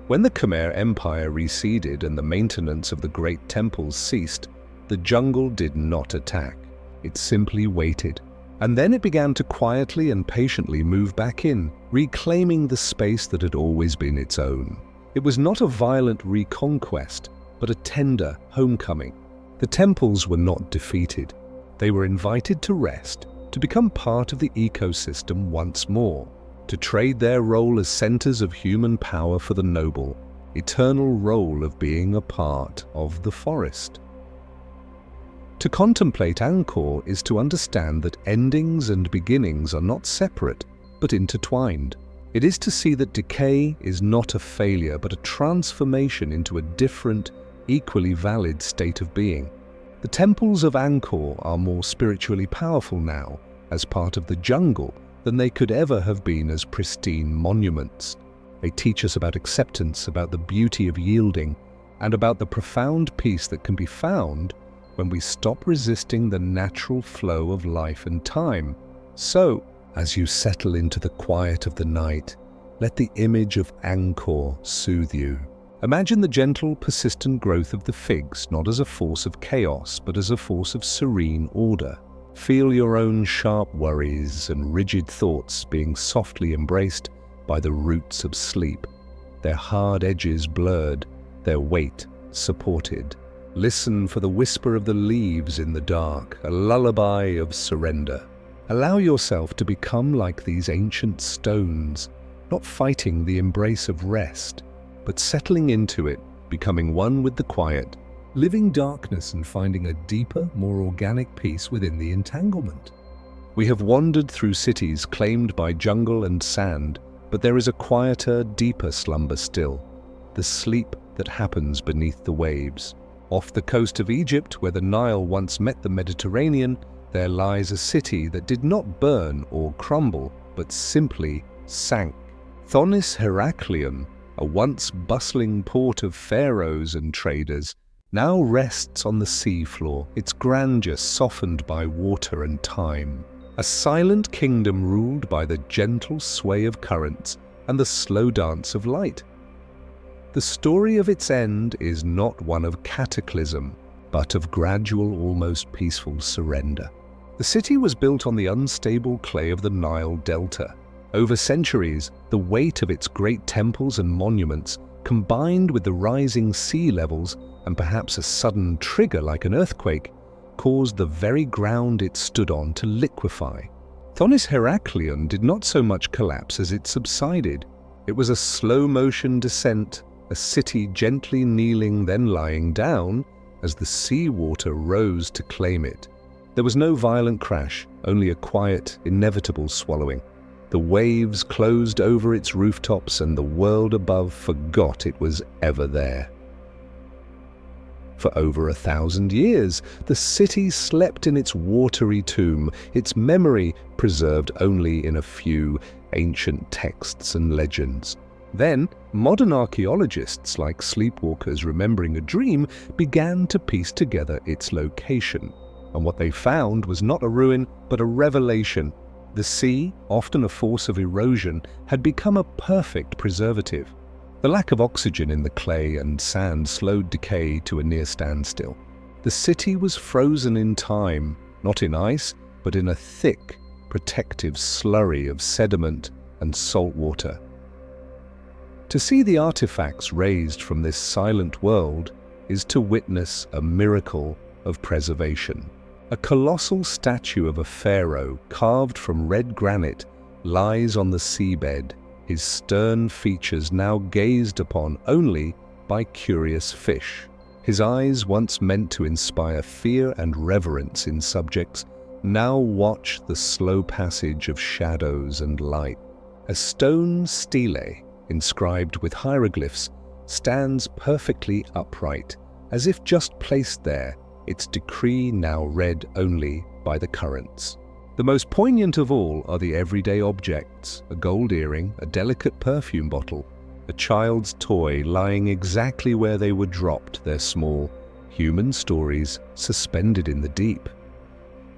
[SPEAKER 1] When the Khmer Empire receded and the maintenance of the great temples ceased, the jungle did not attack. It simply waited. And then it began to quietly and patiently move back in, reclaiming the space that had always been its own. It was not a violent reconquest, but a tender homecoming. The temples were not defeated. They were invited to rest, to become part of the ecosystem once more, to trade their role as centers of human power for the noble, eternal role of being a part of the forest. To contemplate Angkor is to understand that endings and beginnings are not separate, but intertwined. It is to see that decay is not a failure, but a transformation into a different, equally valid state of being. The temples of Angkor are more spiritually powerful now, as part of the jungle, than they could ever have been as pristine monuments. They teach us about acceptance, about the beauty of yielding, and about the profound peace that can be found when we stop resisting the natural flow of life and time. So, as you settle into the quiet of the night, let the image of Angkor soothe you. Imagine the gentle, persistent growth of the figs, not as a force of chaos, but as a force of serene order. Feel your own sharp worries and rigid thoughts being softly embraced by the roots of sleep, their hard edges blurred, their weight supported. Listen for the whisper of the leaves in the dark, a lullaby of surrender. Allow yourself to become like these ancient stones, not fighting the embrace of rest, but settling into it, becoming one with the quiet, living darkness and finding a deeper, more organic peace within the entanglement. We have wandered through cities claimed by jungle and sand, but there is a quieter, deeper slumber still, the sleep that happens beneath the waves. Off the coast of Egypt, where the Nile once met the Mediterranean, there lies a city that did not burn or crumble, but simply sank. Thonis Heraklion, a once bustling port of pharaohs and traders, now rests on the seafloor, its grandeur softened by water and time. A silent kingdom ruled by the gentle sway of currents and the slow dance of light. The story of its end is not one of cataclysm, but of gradual, almost peaceful surrender. The city was built on the unstable clay of the Nile Delta. Over centuries, the weight of its great temples and monuments, combined with the rising sea levels and perhaps a sudden trigger like an earthquake, caused the very ground it stood on to liquefy. Thonis Heraklion did not so much collapse as it subsided. It was a slow-motion descent, a city gently kneeling then lying down as the seawater rose to claim it. There was no violent crash, only a quiet, inevitable swallowing. The waves closed over its rooftops and the world above forgot it was ever there. For over 1,000 years, the city slept in its watery tomb, its memory preserved only in a few ancient texts and legends. Then, modern archaeologists, like sleepwalkers remembering a dream, began to piece together its location. And what they found was not a ruin, but a revelation. The sea, often a force of erosion, had become a perfect preservative. The lack of oxygen in the clay and sand slowed decay to a near standstill. The city was frozen in time, not in ice, but in a thick, protective slurry of sediment and salt water. To see the artifacts raised from this silent world is to witness a miracle of preservation. A colossal statue of a pharaoh carved from red granite lies on the seabed, his stern features now gazed upon only by curious fish. His eyes, once meant to inspire fear and reverence in subjects, now watch the slow passage of shadows and light. A stone stele, inscribed with hieroglyphs, stands perfectly upright, as if just placed there, its decree now read only by the currents. The most poignant of all are the everyday objects, a gold earring, a delicate perfume bottle, a child's toy lying exactly where they were dropped, their small, human stories suspended in the deep.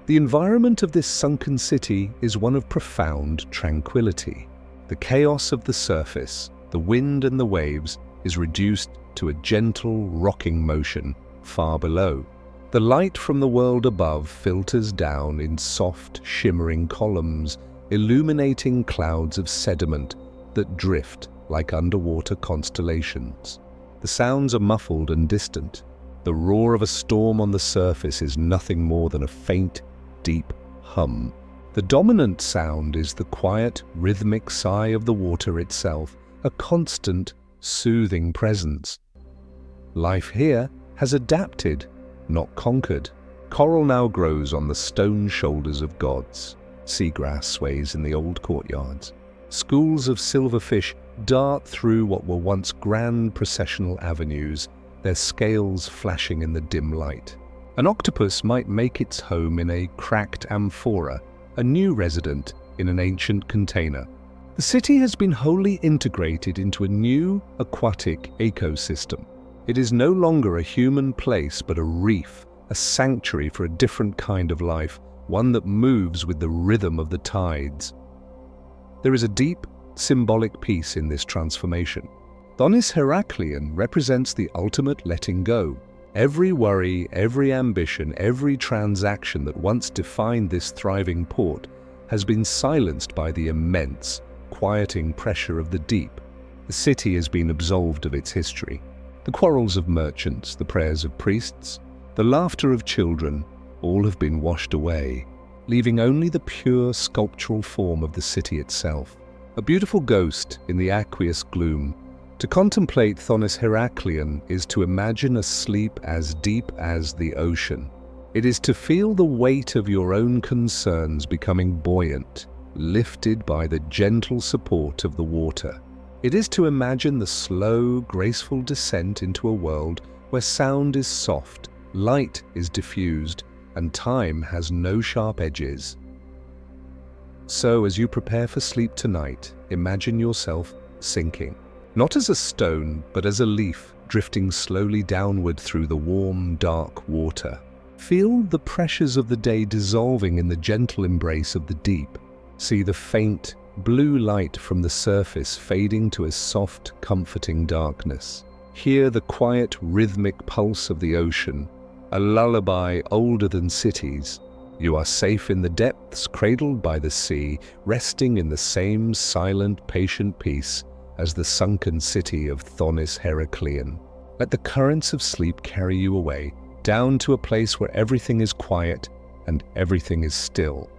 [SPEAKER 1] The environment of this sunken city is one of profound tranquility. The chaos of the surface, the wind and the waves, is reduced to a gentle, rocking motion far below. The light from the world above filters down in soft, shimmering columns, illuminating clouds of sediment that drift like underwater constellations. The sounds are muffled and distant. The roar of a storm on the surface is nothing more than a faint, deep hum. The dominant sound is the quiet, rhythmic sigh of the water itself, a constant, soothing presence. Life here has adapted, not conquered. Coral now grows on the stone shoulders of gods. Seagrass sways in the old courtyards. Schools of silverfish dart through what were once grand processional avenues, their scales flashing in the dim light. An octopus might make its home in a cracked amphora, a new resident in an ancient container. The city has been wholly integrated into a new aquatic ecosystem. It is no longer a human place but a reef, a sanctuary for a different kind of life, one that moves with the rhythm of the tides. There is a deep, symbolic peace in this transformation. Thonis Heraklion represents the ultimate letting go. Every worry, every ambition, every transaction that once defined this thriving port has been silenced by the immense, quieting pressure of the deep. The city has been absolved of its history. The quarrels of merchants, the prayers of priests, the laughter of children, all have been washed away, leaving only the pure sculptural form of the city itself. A beautiful ghost in the aqueous gloom. To contemplate Thonis Heraklion is to imagine a sleep as deep as the ocean. It is to feel the weight of your own concerns becoming buoyant, lifted by the gentle support of the water. It is to imagine the slow, graceful descent into a world where sound is soft, light is diffused, and time has no sharp edges. So, as you prepare for sleep tonight, imagine yourself sinking. Not as a stone, but as a leaf drifting slowly downward through the warm, dark water. Feel the pressures of the day dissolving in the gentle embrace of the deep. See the faint, blue light from the surface fading to a soft, comforting darkness. Hear the quiet, rhythmic pulse of the ocean, a lullaby older than cities. You are safe in the depths, cradled by the sea, resting in the same silent, patient peace as the sunken city of Thonis Heraclean. Let the currents of sleep carry you away, down to a place where everything is quiet and everything is still.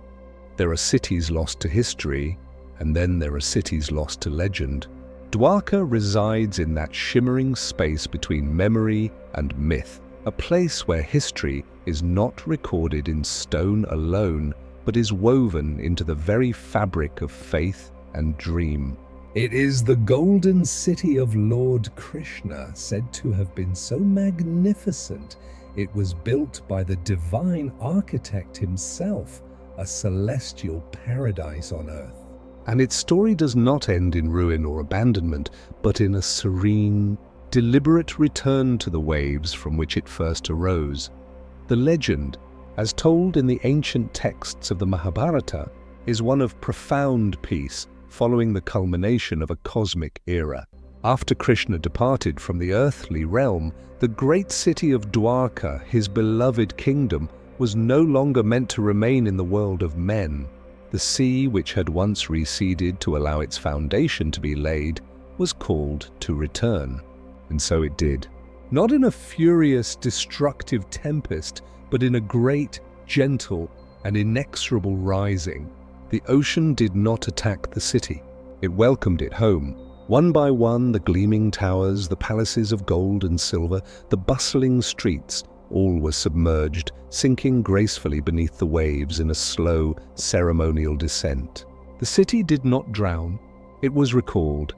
[SPEAKER 1] There are cities lost to history, and then there are cities lost to legend. Dwarka resides in that shimmering space between memory and myth, a place where history is not recorded in stone alone, but is woven into the very fabric of faith and dream.
[SPEAKER 2] It is the golden city of Lord Krishna, said to have been so magnificent it was built by the divine architect himself, a celestial paradise on earth.
[SPEAKER 1] And its story does not end in ruin or abandonment, but in a serene, deliberate return to the waves from which it first arose. The legend, as told in the ancient texts of the Mahabharata, is one of profound peace following the culmination of a cosmic era. After Krishna departed from the earthly realm, the great city of Dwarka, his beloved kingdom, was no longer meant to remain in the world of men. The sea, which had once receded to allow its foundation to be laid, was called to return. And so it did. Not in a furious, destructive tempest, but in a great, gentle, and inexorable rising. The ocean did not attack the city. It welcomed it home. One by one, the gleaming towers, the palaces of gold and silver, the bustling streets, all were submerged, sinking gracefully beneath the waves in a slow, ceremonial descent. The city did not drown. It was recalled.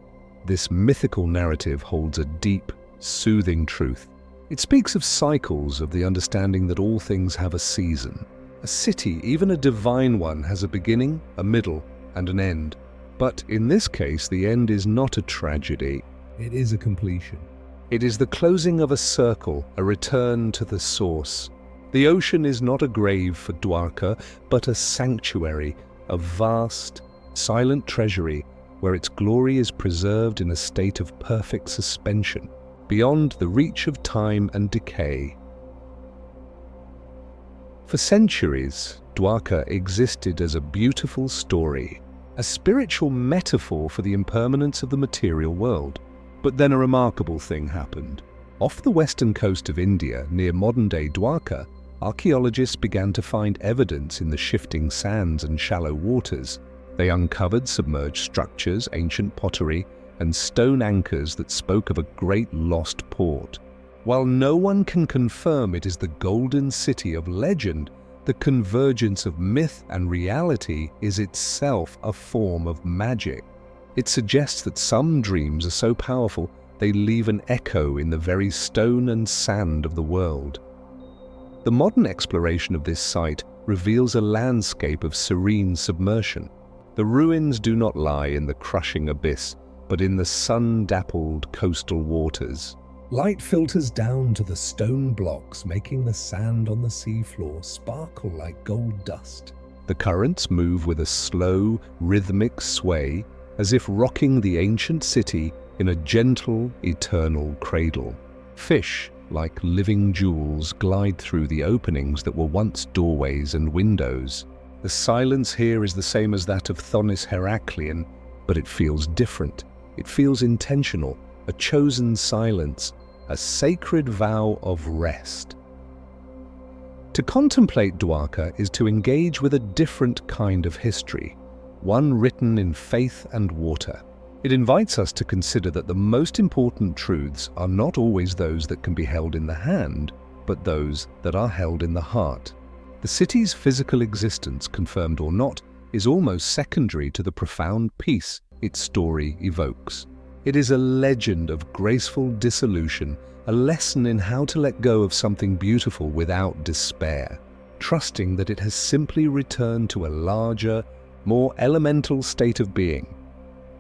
[SPEAKER 1] This mythical narrative holds a deep, soothing truth. It speaks of cycles, of the understanding that all things have a season. A city, even a divine one, has a beginning, a middle, and an end. But in this case, the end is not a tragedy.
[SPEAKER 2] It is a completion.
[SPEAKER 1] It is the closing of a circle, a return to the source. The ocean is not a grave for Dwarka, but a sanctuary, a vast, silent treasury where its glory is preserved in a state of perfect suspension, beyond the reach of time and decay. For centuries, Dwarka existed as a beautiful story, a spiritual metaphor for the impermanence of the material world. But then a remarkable thing happened. Off the western coast of India, near modern-day Dwarka, archaeologists began to find evidence in the shifting sands and shallow waters. They uncovered submerged structures, ancient pottery, and stone anchors that spoke of a great lost port. While no one can confirm it is the golden city of legend, the convergence of myth and reality is itself a form of magic. It suggests that some dreams are so powerful they leave an echo in the very stone and sand of the world. The modern exploration of this site reveals a landscape of serene submersion. The ruins do not lie in the crushing abyss, but in the sun-dappled coastal waters.
[SPEAKER 2] Light filters down to the stone blocks, making the sand on the seafloor sparkle like gold dust.
[SPEAKER 1] The currents move with a slow, rhythmic sway, as if rocking the ancient city in a gentle, eternal cradle. Fish, like living jewels, glide through the openings that were once doorways and windows. The silence here is the same as that of Thonis Heraclean, but it feels different. It feels intentional, a chosen silence, a sacred vow of rest. To contemplate Dwarka is to engage with a different kind of history, one written in faith and water. It invites us to consider that the most important truths are not always those that can be held in the hand, but those that are held in the heart. The city's physical existence, confirmed or not, is almost secondary to the profound peace its story evokes. It is a legend of graceful dissolution, a lesson in how to let go of something beautiful without despair. trusting that it has simply returned to a larger, more elemental state of being.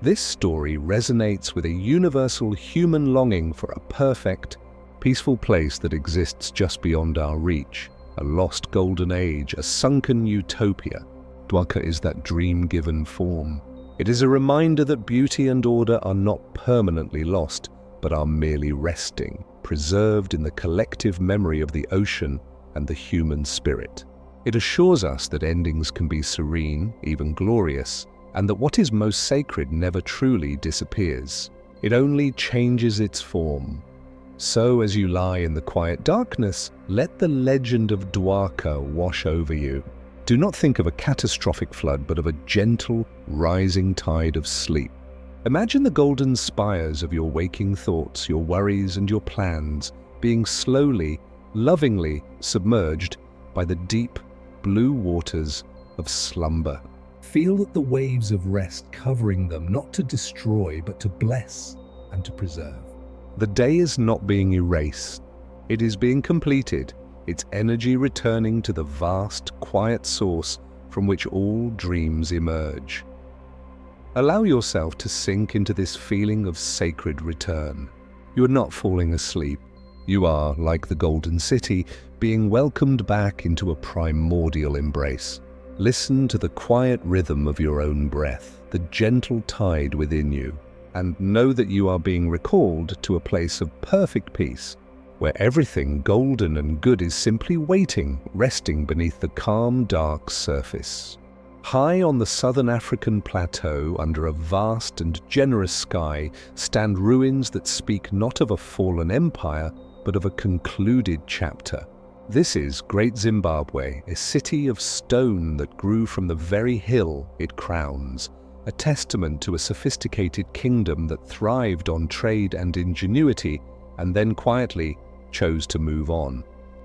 [SPEAKER 1] This story resonates with a universal human longing for a perfect, peaceful place that exists just beyond our reach, a lost golden age, a sunken utopia. Dwaka is that dream-given form. It is a reminder that beauty and order are not permanently lost, but are merely resting, preserved in the collective memory of the ocean and the human spirit. It assures us that endings can be serene, even glorious, and that what is most sacred never truly disappears. It only changes its form. So as you lie in the quiet darkness, let the legend of Dwaka wash over you. Do not think of a catastrophic flood, but of a gentle, rising tide of sleep. Imagine the golden spires of your waking thoughts, your worries and your plans being slowly, lovingly submerged by the deep, blue waters of slumber.
[SPEAKER 2] Feel that the waves of rest covering them, not to destroy, but to bless and to preserve.
[SPEAKER 1] The day is not being erased. It is being completed, its energy returning to the vast, quiet source from which all dreams emerge. Allow yourself to sink into this feeling of sacred return. You are not falling asleep. You are, like the Golden City, being welcomed back into a primordial embrace. Listen to the quiet rhythm of your own breath, the gentle tide within you, and know that you are being recalled to a place of perfect peace, where everything golden and good is simply waiting, resting beneath the calm, dark surface. High on the southern African plateau, under a vast and generous sky, stand ruins that speak not of a fallen empire, but of a concluded chapter. This is Great Zimbabwe, a city of stone that grew from the very hill it crowns, a testament to a sophisticated kingdom that thrived on trade and ingenuity, and then quietly chose to move on.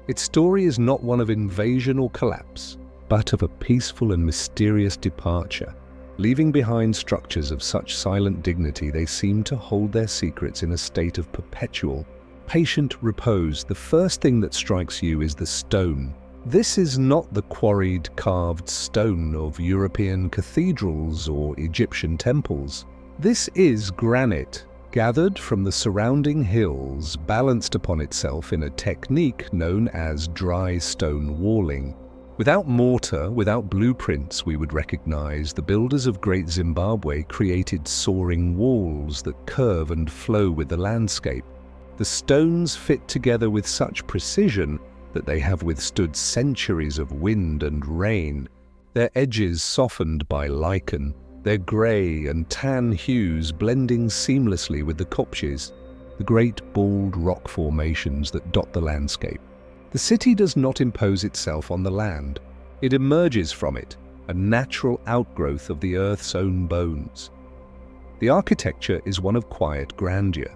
[SPEAKER 1] Its story is not one of invasion or collapse, but of a peaceful and mysterious departure. Leaving behind structures of such silent dignity, they seem to hold their secrets in a state of perpetual, patient repose. The first thing that strikes you is the stone. This is not the quarried, carved stone of European cathedrals or Egyptian temples. This is granite, gathered from the surrounding hills, balanced upon itself in a technique known as dry stone walling. Without mortar, without blueprints we would recognize, the builders of Great Zimbabwe created soaring walls that curve and flow with the landscape. The stones fit together with such precision that they have withstood centuries of wind and rain, their edges softened by lichen, their grey and tan hues blending seamlessly with the kopjes, the great bald rock formations that dot the landscape. The city does not impose itself on the land. It emerges from it, a natural outgrowth of the earth's own bones. The architecture is one of quiet grandeur.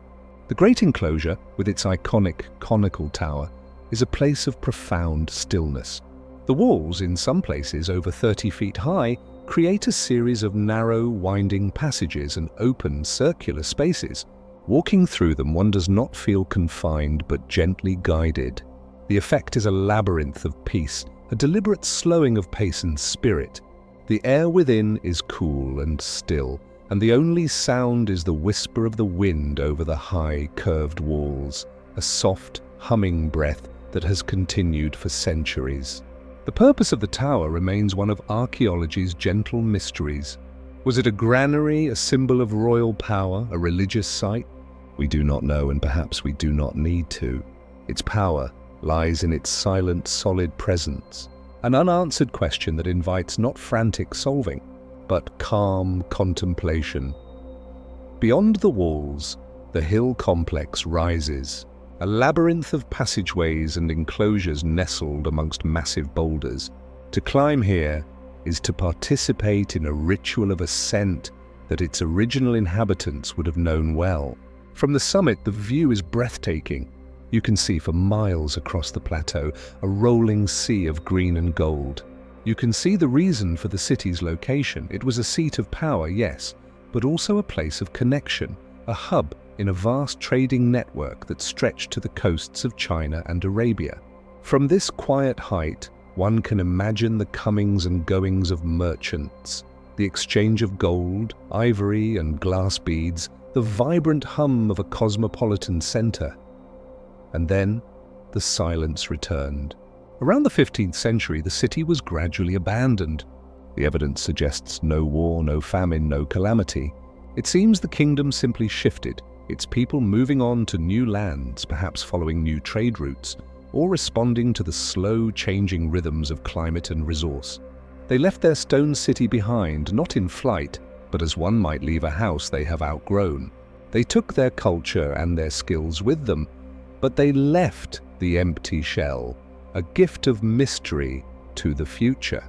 [SPEAKER 1] The great enclosure, with its iconic conical tower, is a place of profound stillness. The walls, in some places over 30 feet high, create a series of narrow, winding passages and open, circular spaces. Walking through them, one does not feel confined but gently guided. The effect is a labyrinth of peace, a deliberate slowing of pace and spirit. The air within is cool and still, and the only sound is the whisper of the wind over the high, curved walls, a soft, humming breath that has continued for centuries. The purpose of the tower remains one of archaeology's gentle mysteries. Was it a granary, a symbol of royal power, a religious site? We do not know, and perhaps we do not need to. Its power lies in its silent, solid presence, an unanswered question that invites not frantic solving, but calm contemplation. Beyond the walls, the hill complex rises, a labyrinth of passageways and enclosures nestled amongst massive boulders. To climb here is to participate in a ritual of ascent that its original inhabitants would have known well. From the summit, the view is breathtaking. You can see for miles across the plateau a rolling sea of green and gold. You can see the reason for the city's location. It was a seat of power, yes, but also a place of connection, a hub in a vast trading network that stretched to the coasts of China and Arabia. From this quiet height, One can imagine the comings and goings of merchants, the exchange of gold, ivory, and glass beads, the vibrant hum of a cosmopolitan center. And then the silence returned. Around the 15th century, the city was gradually abandoned. The evidence suggests no war, no famine, no calamity. It seems the kingdom simply shifted, its people moving on to new lands, perhaps following new trade routes, or responding to the slow changing rhythms of climate and resource. They left their stone city behind, not in flight, but as one might leave a house they have outgrown. They took their culture and their skills with them, but they left the empty shell, a gift of mystery to the future.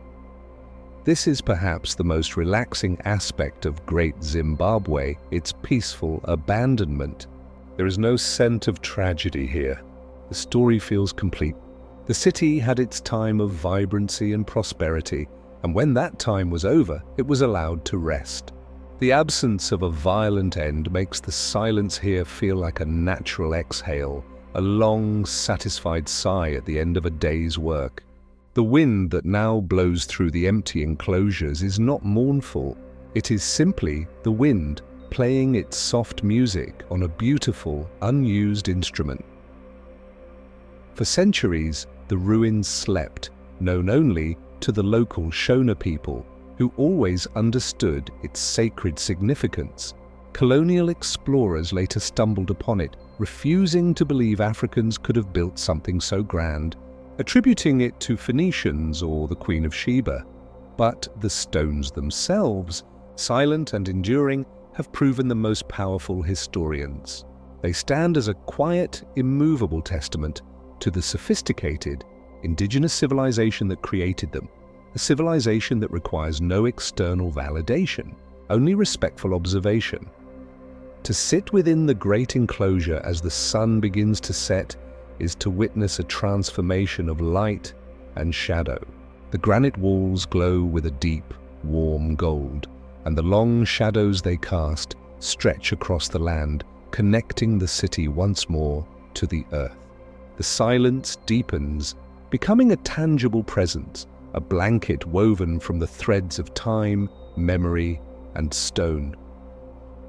[SPEAKER 1] This is perhaps the most relaxing aspect of Great Zimbabwe, its peaceful abandonment. There is no scent of tragedy here. The story feels complete. The city had its time of vibrancy and prosperity, and when that time was over, it was allowed to rest. The absence of a violent end makes the silence here feel like a natural exhale, a long, satisfied sigh at the end of a day's work. The wind that now blows through the empty enclosures is not mournful. It is simply the wind playing its soft music on a beautiful, unused instrument. For centuries, the ruins slept, known only to the local Shona people, who always understood its sacred significance. Colonial explorers later stumbled upon it, refusing to believe Africans could have built something so grand, attributing it to Phoenicians or the Queen of Sheba. But the stones themselves, silent and enduring, have proven the most powerful historians. They stand as a quiet, immovable testament to the sophisticated, indigenous civilization that created them, a civilization that requires no external validation, only respectful observation. To sit within the great enclosure as the sun begins to set is to witness a transformation of light and shadow. The granite walls glow with a deep, warm gold, and the long shadows they cast stretch across the land, connecting the city once more to the earth. The silence deepens, becoming a tangible presence, a blanket woven from the threads of time, memory, and stone.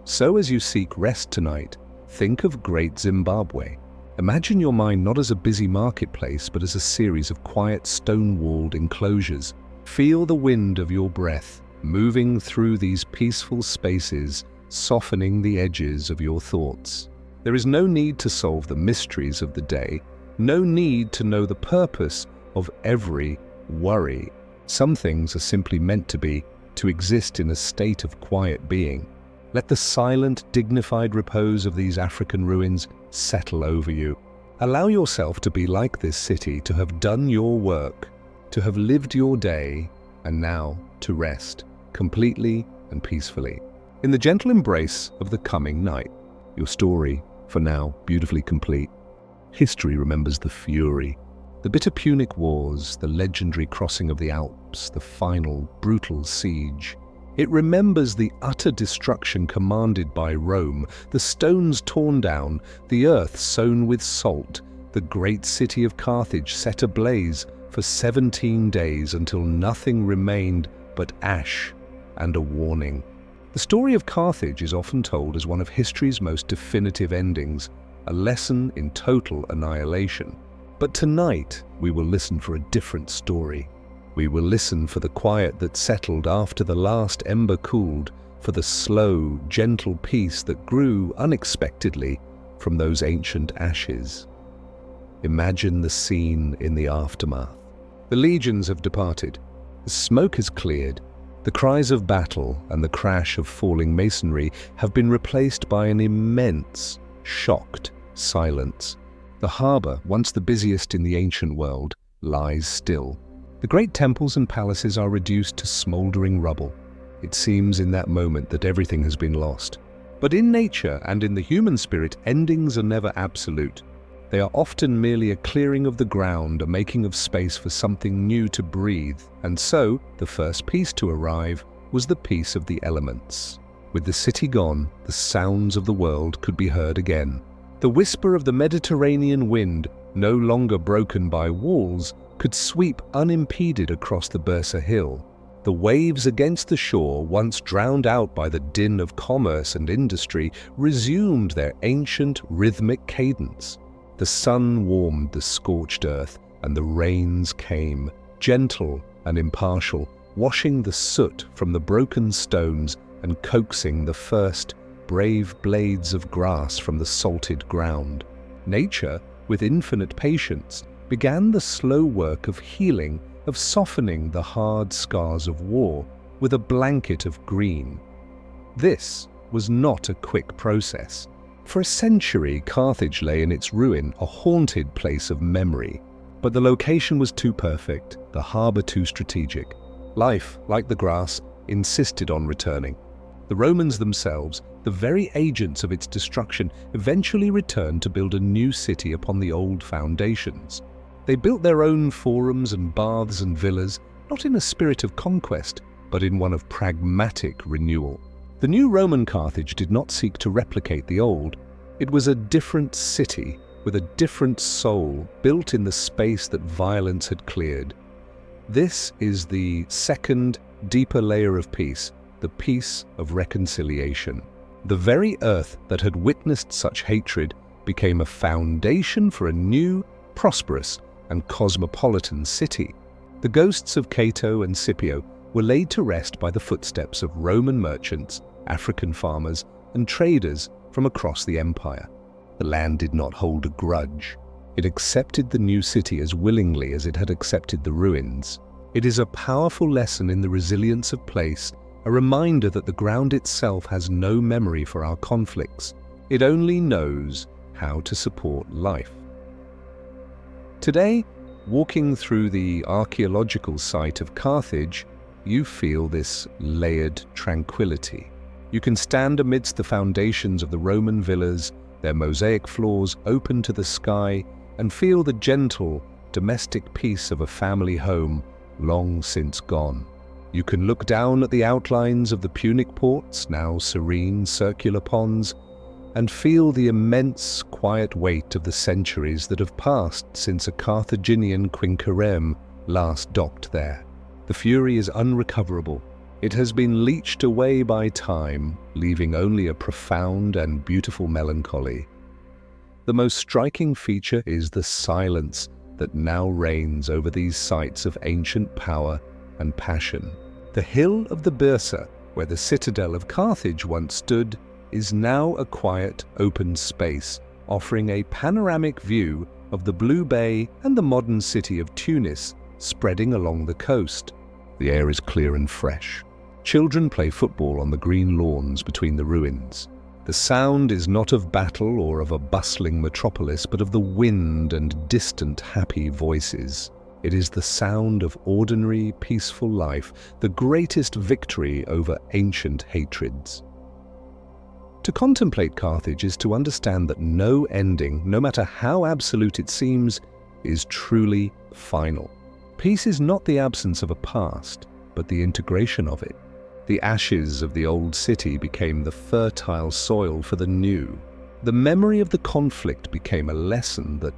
[SPEAKER 1] So as you seek rest tonight, think of Great Zimbabwe. Imagine your mind not as a busy marketplace, but as a series of quiet stone-walled enclosures. Feel the wind of your breath moving through these peaceful spaces, softening the edges of your thoughts. There is no need to solve the mysteries of the day, no need to know the purpose of every worry. Some things are simply meant to be, to exist in a state of quiet being. Let the silent, dignified repose of these African ruins settle over you. Allow yourself to be like this city, to have done your work, to have lived your day, and now to rest, completely and peacefully, in the gentle embrace of the coming night. Your story, for now, beautifully complete. History remembers the fury, the bitter Punic Wars, the legendary crossing of the Alps, the final, brutal siege. It remembers the utter destruction commanded by Rome, the stones torn down, the earth sown with salt, the great city of Carthage set ablaze for 17 days until nothing remained but ash and a warning. The story of Carthage is often told as one of history's most definitive endings, a lesson in total annihilation. But tonight, we will listen for a different story. We will listen for the quiet that settled after the last ember cooled, for the slow, gentle peace that grew unexpectedly from those ancient ashes. Imagine the scene in the aftermath. The legions have departed. The smoke has cleared. The cries of battle and the crash of falling masonry have been replaced by an immense, shocked silence. The harbour, once the busiest in the ancient world, lies still. The great temples and palaces are reduced to smouldering rubble. It seems in that moment that everything has been lost. But in nature and in the human spirit, endings are never absolute. They are often merely a clearing of the ground, a making of space for something new to breathe. And so, the first peace to arrive was the peace of the elements. With the city gone, the sounds of the world could be heard again. The whisper of the Mediterranean wind no longer broken by walls, could sweep unimpeded across the Bursa Hill. The waves against the shore, once drowned out by the din of commerce and industry, resumed their ancient rhythmic cadence. The sun warmed the scorched earth, and the rains came, gentle and impartial, washing the soot from the broken stones and coaxing the first brave blades of grass from the salted ground. Nature, with infinite patience, began the slow work of healing, of softening the hard scars of war with a blanket of green. This was not a quick process. For a century, Carthage lay in its ruin, a haunted place of memory. But the location was too perfect, the harbour too strategic. Life, like the grass, insisted on returning. The Romans themselves, the very agents of its destruction, eventually returned to build a new city upon the old foundations. They built their own forums and baths and villas, not in a spirit of conquest, but in one of pragmatic renewal. The new Roman Carthage did not seek to replicate the old. It was a different city, with a different soul, built in the space that violence had cleared. This is the second, deeper layer of peace, the peace of reconciliation. The very earth that had witnessed such hatred became a foundation for a new, prosperous, and cosmopolitan city. The ghosts of Cato and Scipio were laid to rest by the footsteps of Roman merchants, African farmers, and traders from across the empire. The land did not hold a grudge. It accepted the new city as willingly as it had accepted the ruins. It is a powerful lesson in the resilience of place, a reminder that the ground itself has no memory for our conflicts. It only knows how to support life. Today, walking through the archaeological site of Carthage, you feel this layered tranquility. You can stand amidst the foundations of the Roman villas, their mosaic floors open to the sky, and feel the gentle, domestic peace of a family home long since gone. You can look down at the outlines of the Punic ports, now serene circular ponds, and feel the immense, quiet weight of the centuries that have passed since a Carthaginian quinquereme last docked there. The fury is unrecoverable. It has been leached away by time, leaving only a profound and beautiful melancholy. The most striking feature is the silence that now reigns over these sites of ancient power and passion. The hill of the Byrsa, where the citadel of Carthage once stood, is now a quiet, open space, offering a panoramic view of the Blue Bay and the modern city of Tunis spreading along the coast. The air is clear and fresh. Children play football on the green lawns between the ruins. The sound is not of battle or of a bustling metropolis, but of the wind and distant, happy voices. It is the sound of ordinary, peaceful life, the greatest victory over ancient hatreds. To contemplate Carthage is to understand that no ending, no matter how absolute it seems, is truly final. Peace is not the absence of a past, but the integration of it. The ashes of the old city became the fertile soil for the new. The memory of the conflict became a lesson that,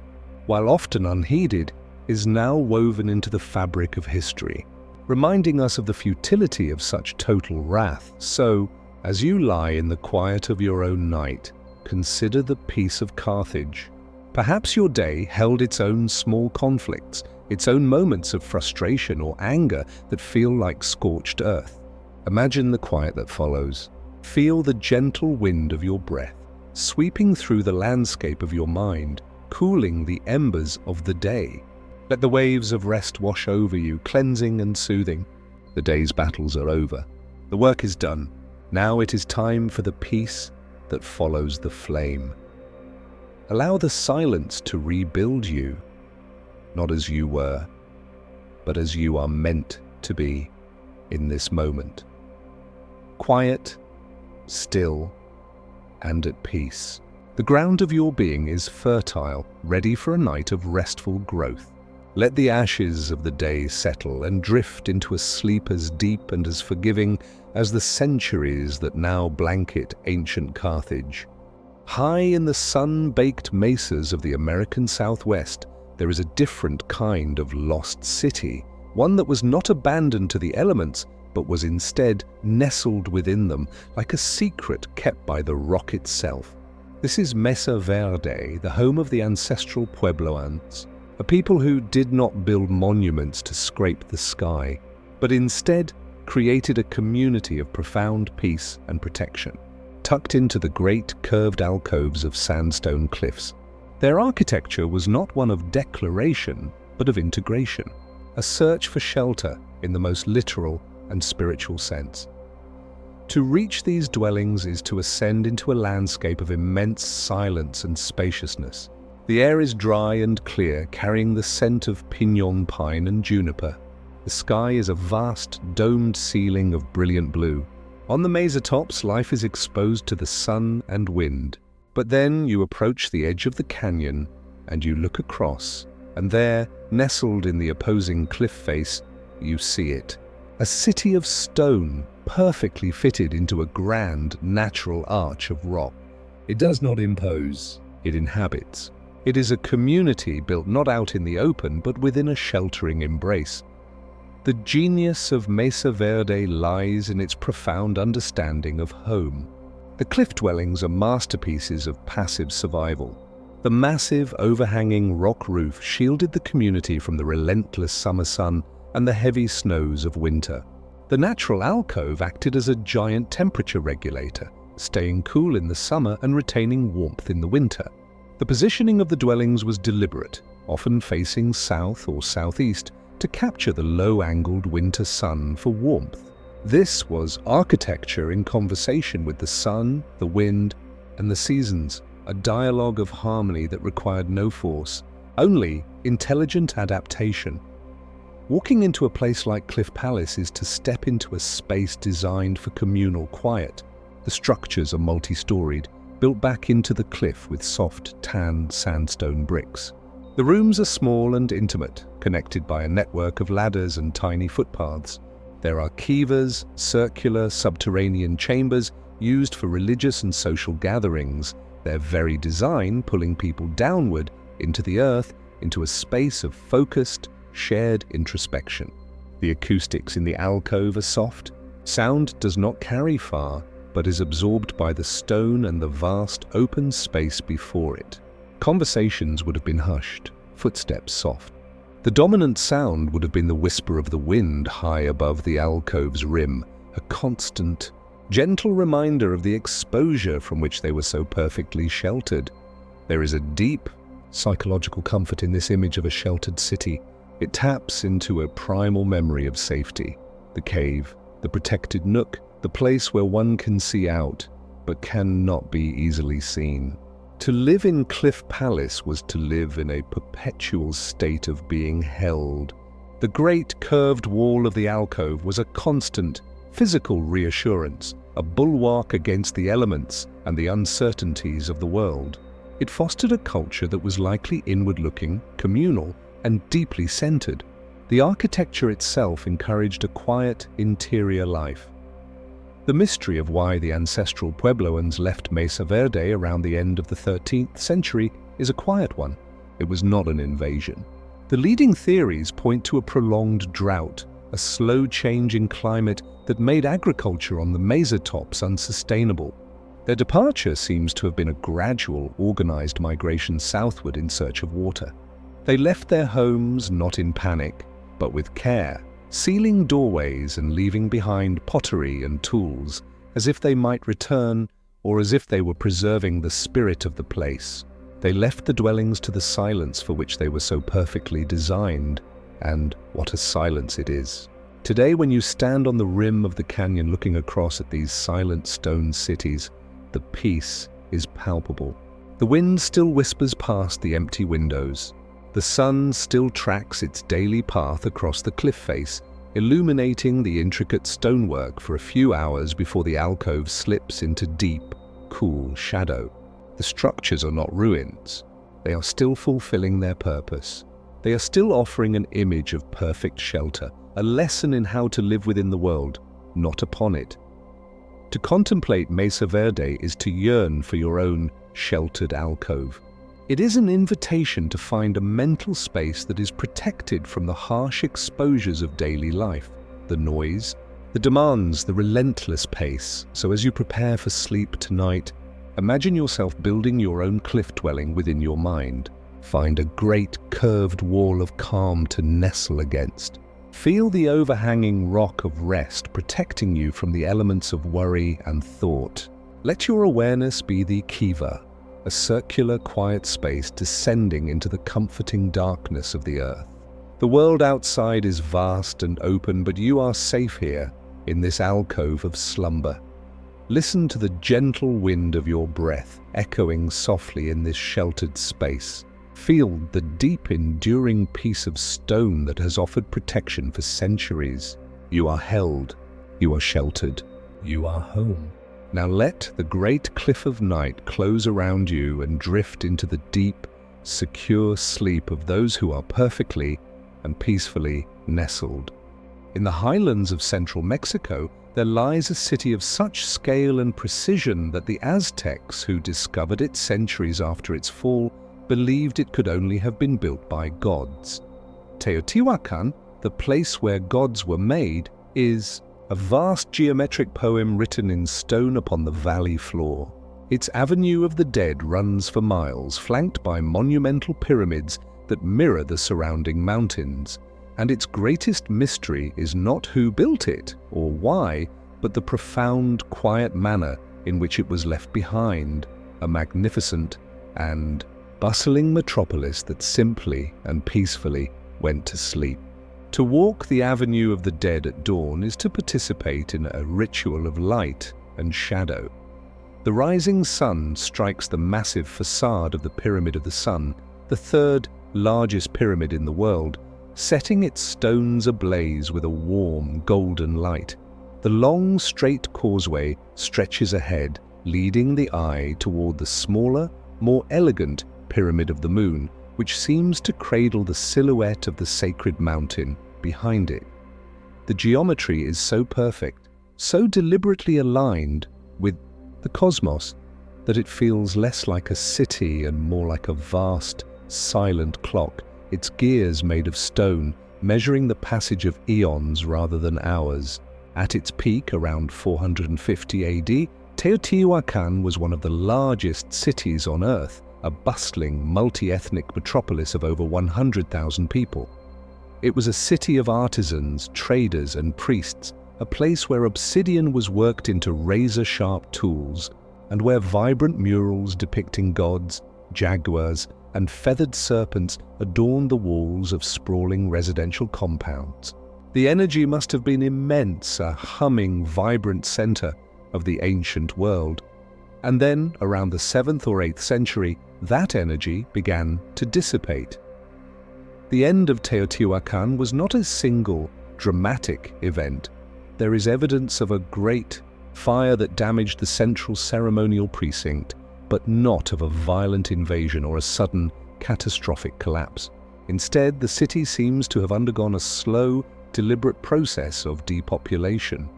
[SPEAKER 1] while often unheeded, is now woven into the fabric of history, reminding us of the futility of such total wrath. So, as you lie in the quiet of your own night, consider the peace of Carthage. Perhaps your day held its own small conflicts, its own moments of frustration or anger that feel like scorched earth. Imagine the quiet that follows. Feel the gentle wind of your breath, sweeping through the landscape of your mind, cooling the embers of the day. Let the waves of rest wash over you, cleansing and soothing. The day's battles are over. The work is done. Now it is time for the peace that follows the flame. Allow the silence to rebuild you, not as you were, but as you are meant to be in this moment. Quiet, still, and at peace. The ground of your being is fertile, ready for a night of restful growth. Let the ashes of the day settle and drift into a sleep as deep and as forgiving as the centuries that now blanket ancient Carthage. High in the sun-baked mesas of the American Southwest, there is a different kind of lost city, one that was not abandoned to the elements, but was instead nestled within them, like a secret kept by the rock itself. This is Mesa Verde, the home of the ancestral Puebloans, a people who did not build monuments to scrape the sky, but instead created a community of profound peace and protection, tucked into the great curved alcoves of sandstone cliffs. Their architecture was not one of declaration, but of integration, a search for shelter in the most literal and spiritual sense. To reach these dwellings is to ascend into a landscape of immense silence and spaciousness. The air is dry and clear, carrying the scent of piñon pine and juniper. The sky is a vast, domed ceiling of brilliant blue. On the mesa tops, life is exposed to the sun and wind. But then you approach the edge of the canyon and you look across, and there, nestled in the opposing cliff face, you see it. A city of stone, perfectly fitted into a grand, natural arch of rock.
[SPEAKER 2] It does not impose.
[SPEAKER 1] It inhabits. It is a community built not out in the open, but within a sheltering embrace. The genius of Mesa Verde lies in its profound understanding of home. The cliff dwellings are masterpieces of passive survival. The massive, overhanging rock roof shielded the community from the relentless summer sun and the heavy snows of winter. The natural alcove acted as a giant temperature regulator, staying cool in the summer and retaining warmth in the winter. The positioning of the dwellings was deliberate, often facing south or southeast, to capture the low-angled winter sun for warmth. This was architecture in conversation with the sun, the wind, and the seasons, a dialogue of harmony that required no force, only intelligent adaptation. Walking into a place like Cliff Palace is to step into a space designed for communal quiet. The structures are multi-storied, built back into the cliff with soft, tan sandstone bricks. The rooms are small and intimate, connected by a network of ladders and tiny footpaths. There are kivas, circular, subterranean chambers used for religious and social gatherings, their very design pulling people downward into the earth, into a space of focused, shared introspection. The acoustics in the alcove are soft. Sound does not carry far, but is absorbed by the stone and the vast open space before it. Conversations would have been hushed, footsteps soft. The dominant sound would have been the whisper of the wind high above the alcove's rim, a constant, gentle reminder of the exposure from which they were so perfectly sheltered. There is a deep, psychological comfort in this image of a sheltered city. It taps into a primal memory of safety. The cave, the protected nook, the place where one can see out, but cannot be easily seen. To live in Cliff Palace was to live in a perpetual state of being held. The great curved wall of the alcove was a constant, physical reassurance, a bulwark against the elements and the uncertainties of the world. It fostered a culture that was likely inward-looking, communal, and deeply centered. The architecture itself encouraged a quiet, interior life. The mystery of why the ancestral Puebloans left Mesa Verde around the end of the 13th century is a quiet one. It was not an invasion. The leading theories point to a prolonged drought, a slow change in climate that made agriculture on the mesa tops unsustainable. Their departure seems to have been a gradual, organized migration southward in search of water. They left their homes not in panic, but with care, sealing doorways and leaving behind pottery and tools, as if they might return or as if they were preserving the spirit of the place. They left the dwellings to the silence for which they were so perfectly designed, and what a silence it is. Today, when you stand on the rim of the canyon looking across at these silent stone cities, the peace is palpable. The wind still whispers past the empty windows. The sun still tracks its daily path across the cliff face, illuminating the intricate stonework for a few hours before the alcove slips into deep, cool shadow. The structures are not ruins. They are still fulfilling their purpose. They are still offering an image of perfect shelter, a lesson in how to live within the world, not upon it. To contemplate Mesa Verde is to yearn for your own sheltered alcove. It is an invitation to find a mental space that is protected from the harsh exposures of daily life, the noise, the demands, the relentless pace. So as you prepare for sleep tonight, imagine yourself building your own cliff dwelling within your mind. Find a great curved wall of calm to nestle against. Feel the overhanging rock of rest protecting you from the elements of worry and thought. Let your awareness be the kiva, a circular quiet space descending into the comforting darkness of the earth. The world outside is vast and open, but you are safe here in this alcove of slumber. Listen to the gentle wind of your breath echoing softly in this sheltered space. Feel the deep, enduring piece of stone that has offered protection for centuries. You are held, you are sheltered, you are home. Now let the great cliff of night close around you and drift into the deep, secure sleep of those who are perfectly and peacefully nestled. In the highlands of central Mexico, there lies a city of such scale and precision that the Aztecs, who discovered it centuries after its fall, believed it could only have been built by gods. Teotihuacan, the place where gods were made, is a vast geometric poem written in stone upon the valley floor. Its avenue of the dead runs for miles, flanked by monumental pyramids that mirror the surrounding mountains. And its greatest mystery is not who built it or why, but the profound, quiet manner in which it was left behind, a magnificent and bustling metropolis that simply and peacefully went to sleep. To walk the Avenue of the Dead at dawn is to participate in a ritual of light and shadow. The rising sun strikes the massive facade of the Pyramid of the Sun, the third largest pyramid in the world, setting its stones ablaze with a warm, golden light. The long, straight causeway stretches ahead, leading the eye toward the smaller, more elegant Pyramid of the Moon, which seems to cradle the silhouette of the sacred mountain behind it. The geometry is so perfect, so deliberately aligned with the cosmos, that it feels less like a city and more like a vast, silent clock, its gears made of stone, measuring the passage of eons rather than hours. At its peak, around 450 AD, Teotihuacan was one of the largest cities on Earth, a bustling, multi-ethnic metropolis of over 100,000 people. It was a city of artisans, traders, and priests, a place where obsidian was worked into razor-sharp tools, and where vibrant murals depicting gods, jaguars, and feathered serpents adorned the walls of sprawling residential compounds. The energy must have been immense, a humming, vibrant center of the ancient world. And then, around the 7th or 8th century, that energy began to dissipate. The end of Teotihuacan was not a single, dramatic event. There is evidence of a great fire that damaged the central ceremonial precinct, but not of a violent invasion or a sudden, catastrophic collapse. Instead, the city seems to have undergone a slow, deliberate process of depopulation.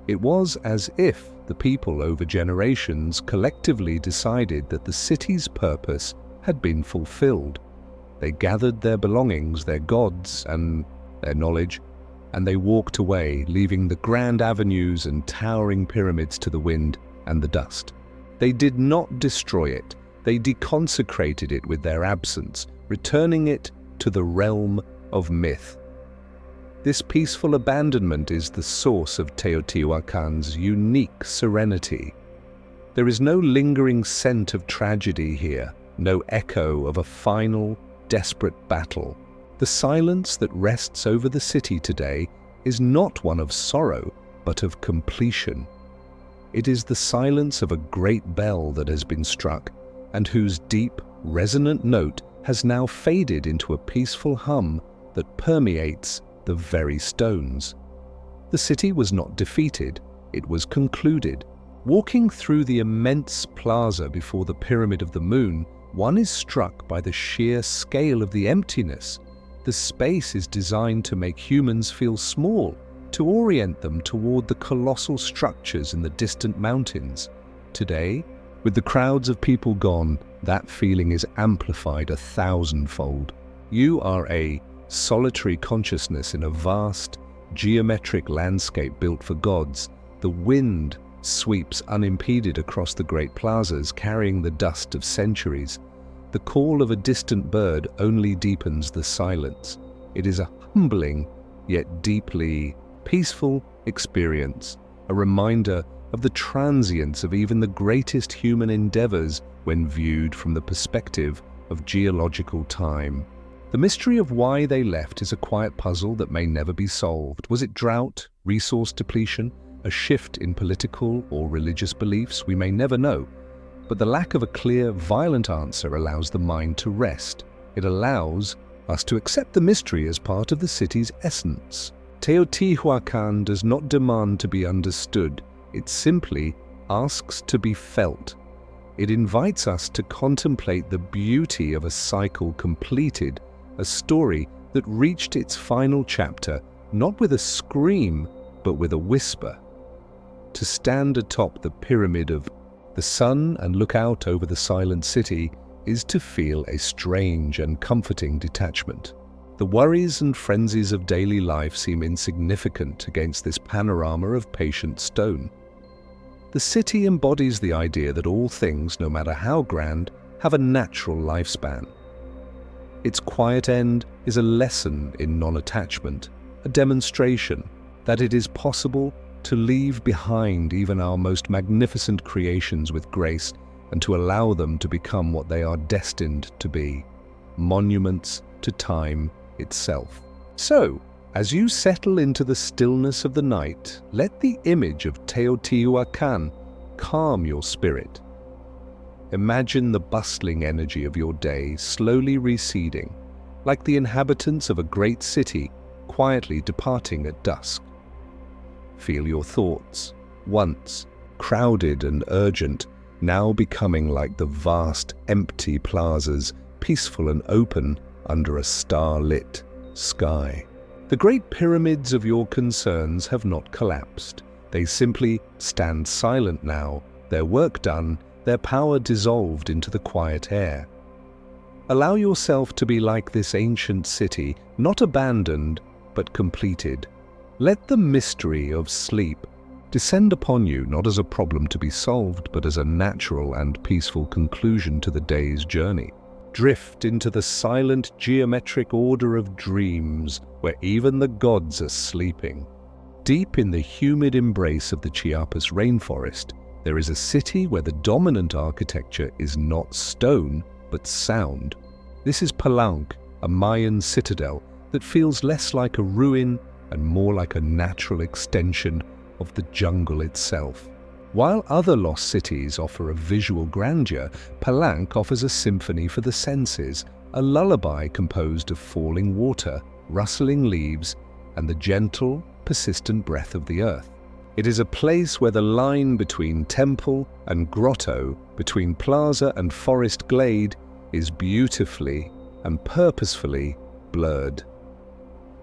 [SPEAKER 1] It was as if the people over generations collectively decided that the city's purpose had been fulfilled. They gathered their belongings, their gods, and their knowledge, and they walked away, leaving the grand avenues and towering pyramids to the wind and the dust. They did not destroy it. They deconsecrated it with their absence, returning it to the realm of myth. This peaceful abandonment is the source of Teotihuacan's unique serenity. There is no lingering scent of tragedy here, no echo of a final, desperate battle. The silence that rests over the city today is not one of sorrow, but of completion. It is the silence of a great bell that has been struck, and whose deep, resonant note has now faded into a peaceful hum that permeates the very stones. The city was not defeated, it was concluded. Walking through the immense plaza before the Pyramid of the Moon, one is struck by the sheer scale of the emptiness. The space is designed to make humans feel small, to orient them toward the colossal structures in the distant mountains. Today, With the crowds of people gone, that feeling is amplified 1,000-fold. You are a solitary consciousness in a vast, geometric landscape built for gods. The wind sweeps unimpeded across the great plazas, carrying the dust of centuries. The call of a distant bird only deepens the silence. It is a humbling, yet deeply peaceful experience, a reminder of the transience of even the greatest human endeavors when viewed from the perspective of geological time. The mystery of why they left is a quiet puzzle that may never be solved. Was it drought, resource depletion, a shift in political or religious beliefs? We may never know. But the lack of a clear, violent answer allows the mind to rest. It allows us to accept the mystery as part of the city's essence. Teotihuacan does not demand to be understood. It simply asks to be felt. It invites us to contemplate the beauty of a cycle completed, a story that reached its final chapter, not with a scream, but with a whisper. To stand atop the pyramid of the sun and look out over the silent city is to feel a strange and comforting detachment. The worries and frenzies of daily life seem insignificant against this panorama of patient stone. The city embodies the idea that all things, no matter how grand, have a natural lifespan. Its quiet end is a lesson in non-attachment, a demonstration that it is possible to leave behind even our most magnificent creations with grace and to allow them to become what they are destined to be, monuments to time itself. So, as you settle into the stillness of the night, let the image of Teotihuacan calm your spirit. Imagine the bustling energy of your day slowly receding, like the inhabitants of a great city quietly departing at dusk. Feel your thoughts, once crowded and urgent, now becoming like the vast, empty plazas, peaceful and open under a star-lit sky. The great pyramids of your concerns have not collapsed. They simply stand silent now, their work done, their power dissolved into the quiet air. Allow yourself to be like this ancient city, not abandoned, but completed. Let the mystery of sleep descend upon you not as a problem to be solved, but as a natural and peaceful conclusion to the day's journey. Drift into the silent geometric order of dreams, where even the gods are sleeping. Deep in the humid embrace of the Chiapas rainforest, there is a city where the dominant architecture is not stone, but sound. This is Palenque, a Mayan citadel that feels less like a ruin and more like a natural extension of the jungle itself. While other lost cities offer a visual grandeur, Palenque offers a symphony for the senses, a lullaby composed of falling water, rustling leaves, and the gentle, persistent breath of the earth. It is a place where the line between temple and grotto, between plaza and forest glade, is beautifully and purposefully blurred.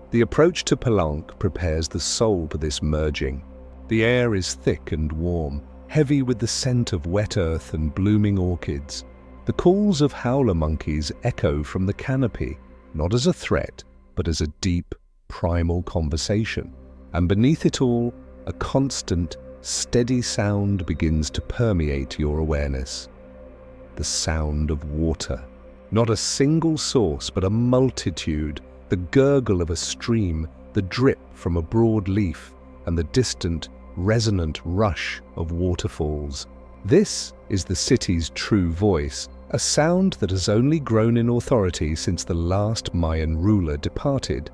[SPEAKER 1] The approach to Palenque prepares the soul for this merging. The air is thick and warm, heavy with the scent of wet earth and blooming orchids. The calls of howler monkeys echo from the canopy, not as a threat, but as a deep, primal conversation. And beneath it all, a constant, steady sound begins to permeate your awareness. The sound of water. Not a single source, but a multitude. The gurgle of a stream, the drip from a broad leaf, and the distant, resonant rush of waterfalls. This is the city's true voice, a sound that has only grown in authority since the last Mayan ruler departed.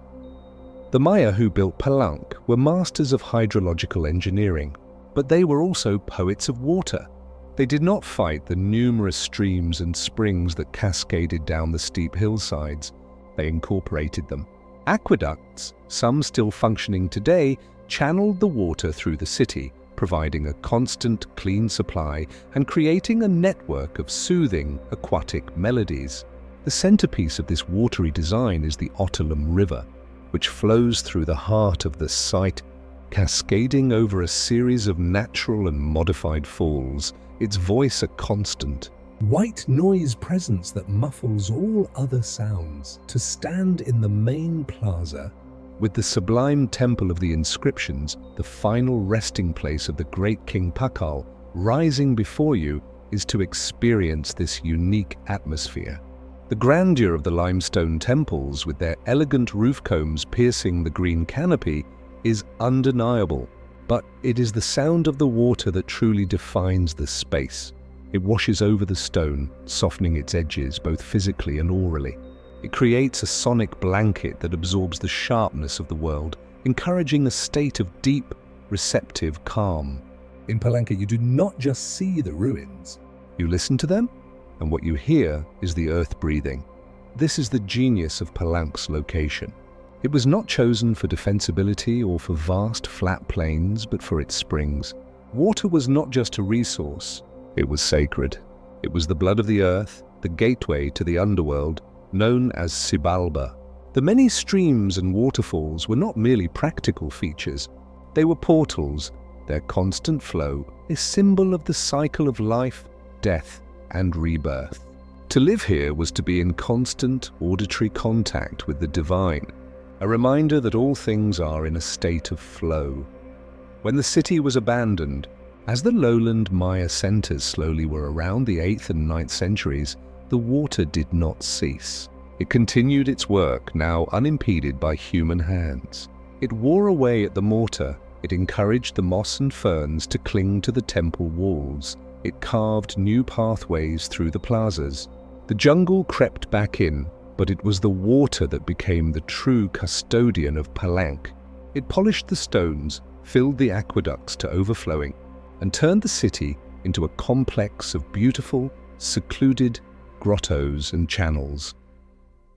[SPEAKER 1] The Maya who built Palenque were masters of hydrological engineering, but they were also poets of water. They did not fight the numerous streams and springs that cascaded down the steep hillsides. They incorporated them. Aqueducts, some still functioning today, channeled the water through the city, providing a constant, clean supply and creating a network of soothing, aquatic melodies. The centerpiece of this watery design is the Otolam River, which flows through the heart of the site, cascading over a series of natural and modified falls, its voice a constant.
[SPEAKER 2] White noise presence that muffles all other sounds. To stand in the main plaza,
[SPEAKER 1] With the sublime temple of the inscriptions, the final resting place of the great King Pakal, rising before you, is to experience this unique atmosphere. The grandeur of the limestone temples, with their elegant roof combs piercing the green canopy, is undeniable, but it is the sound of the water that truly defines the space. It washes over the stone, softening its edges both physically and aurally. It creates a sonic blanket that absorbs the sharpness of the world, encouraging a state of deep, receptive calm.
[SPEAKER 2] in Palenque you do not just see the ruins.
[SPEAKER 1] You listen to them, and what you hear is the earth breathing. This is the genius of Palenque's location. It was not chosen for defensibility or for vast flat plains, but for its springs. Water was not just a resource, it was sacred. It was the blood of the earth, the gateway to the underworld, known as Xibalba. The many streams and waterfalls were not merely practical features. They were portals, their constant flow a symbol of the cycle of life, death, and rebirth. To live here was to be in constant auditory contact with the divine, a reminder that all things are in a state of flow. When the city was abandoned, as the lowland Maya centers slowly were around the 8th and 9th centuries, the water did not cease. It continued its work, now unimpeded by human hands. It wore away at the mortar, it encouraged the moss and ferns to cling to the temple walls, it carved new pathways through the plazas. The jungle crept back in, but it was the water that became the true custodian of Palenque. It polished the stones, filled the aqueducts to overflowing, and turned the city into a complex of beautiful, secluded grottos and channels.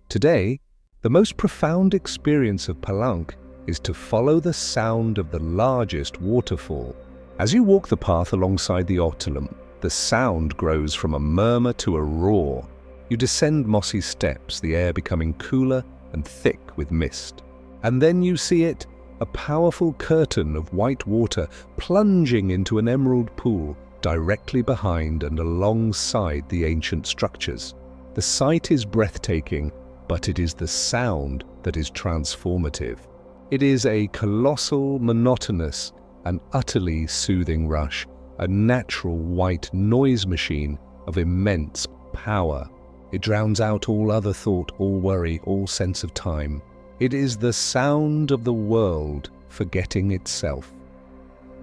[SPEAKER 1] Today, the most profound experience of Palenque is to follow the sound of the largest waterfall. As you walk the path alongside the Otulum, the sound grows from a murmur to a roar. You descend mossy steps, the air becoming cooler and thick with mist. And then you see it, a powerful curtain of white water plunging into an emerald pool directly behind and alongside the ancient structures. The sight is breathtaking, but it is the sound that is transformative. It is a colossal, monotonous, and utterly soothing rush, a natural white noise machine of immense power. It drowns out all other thought, all worry, all sense of time. It is the sound of the world forgetting itself.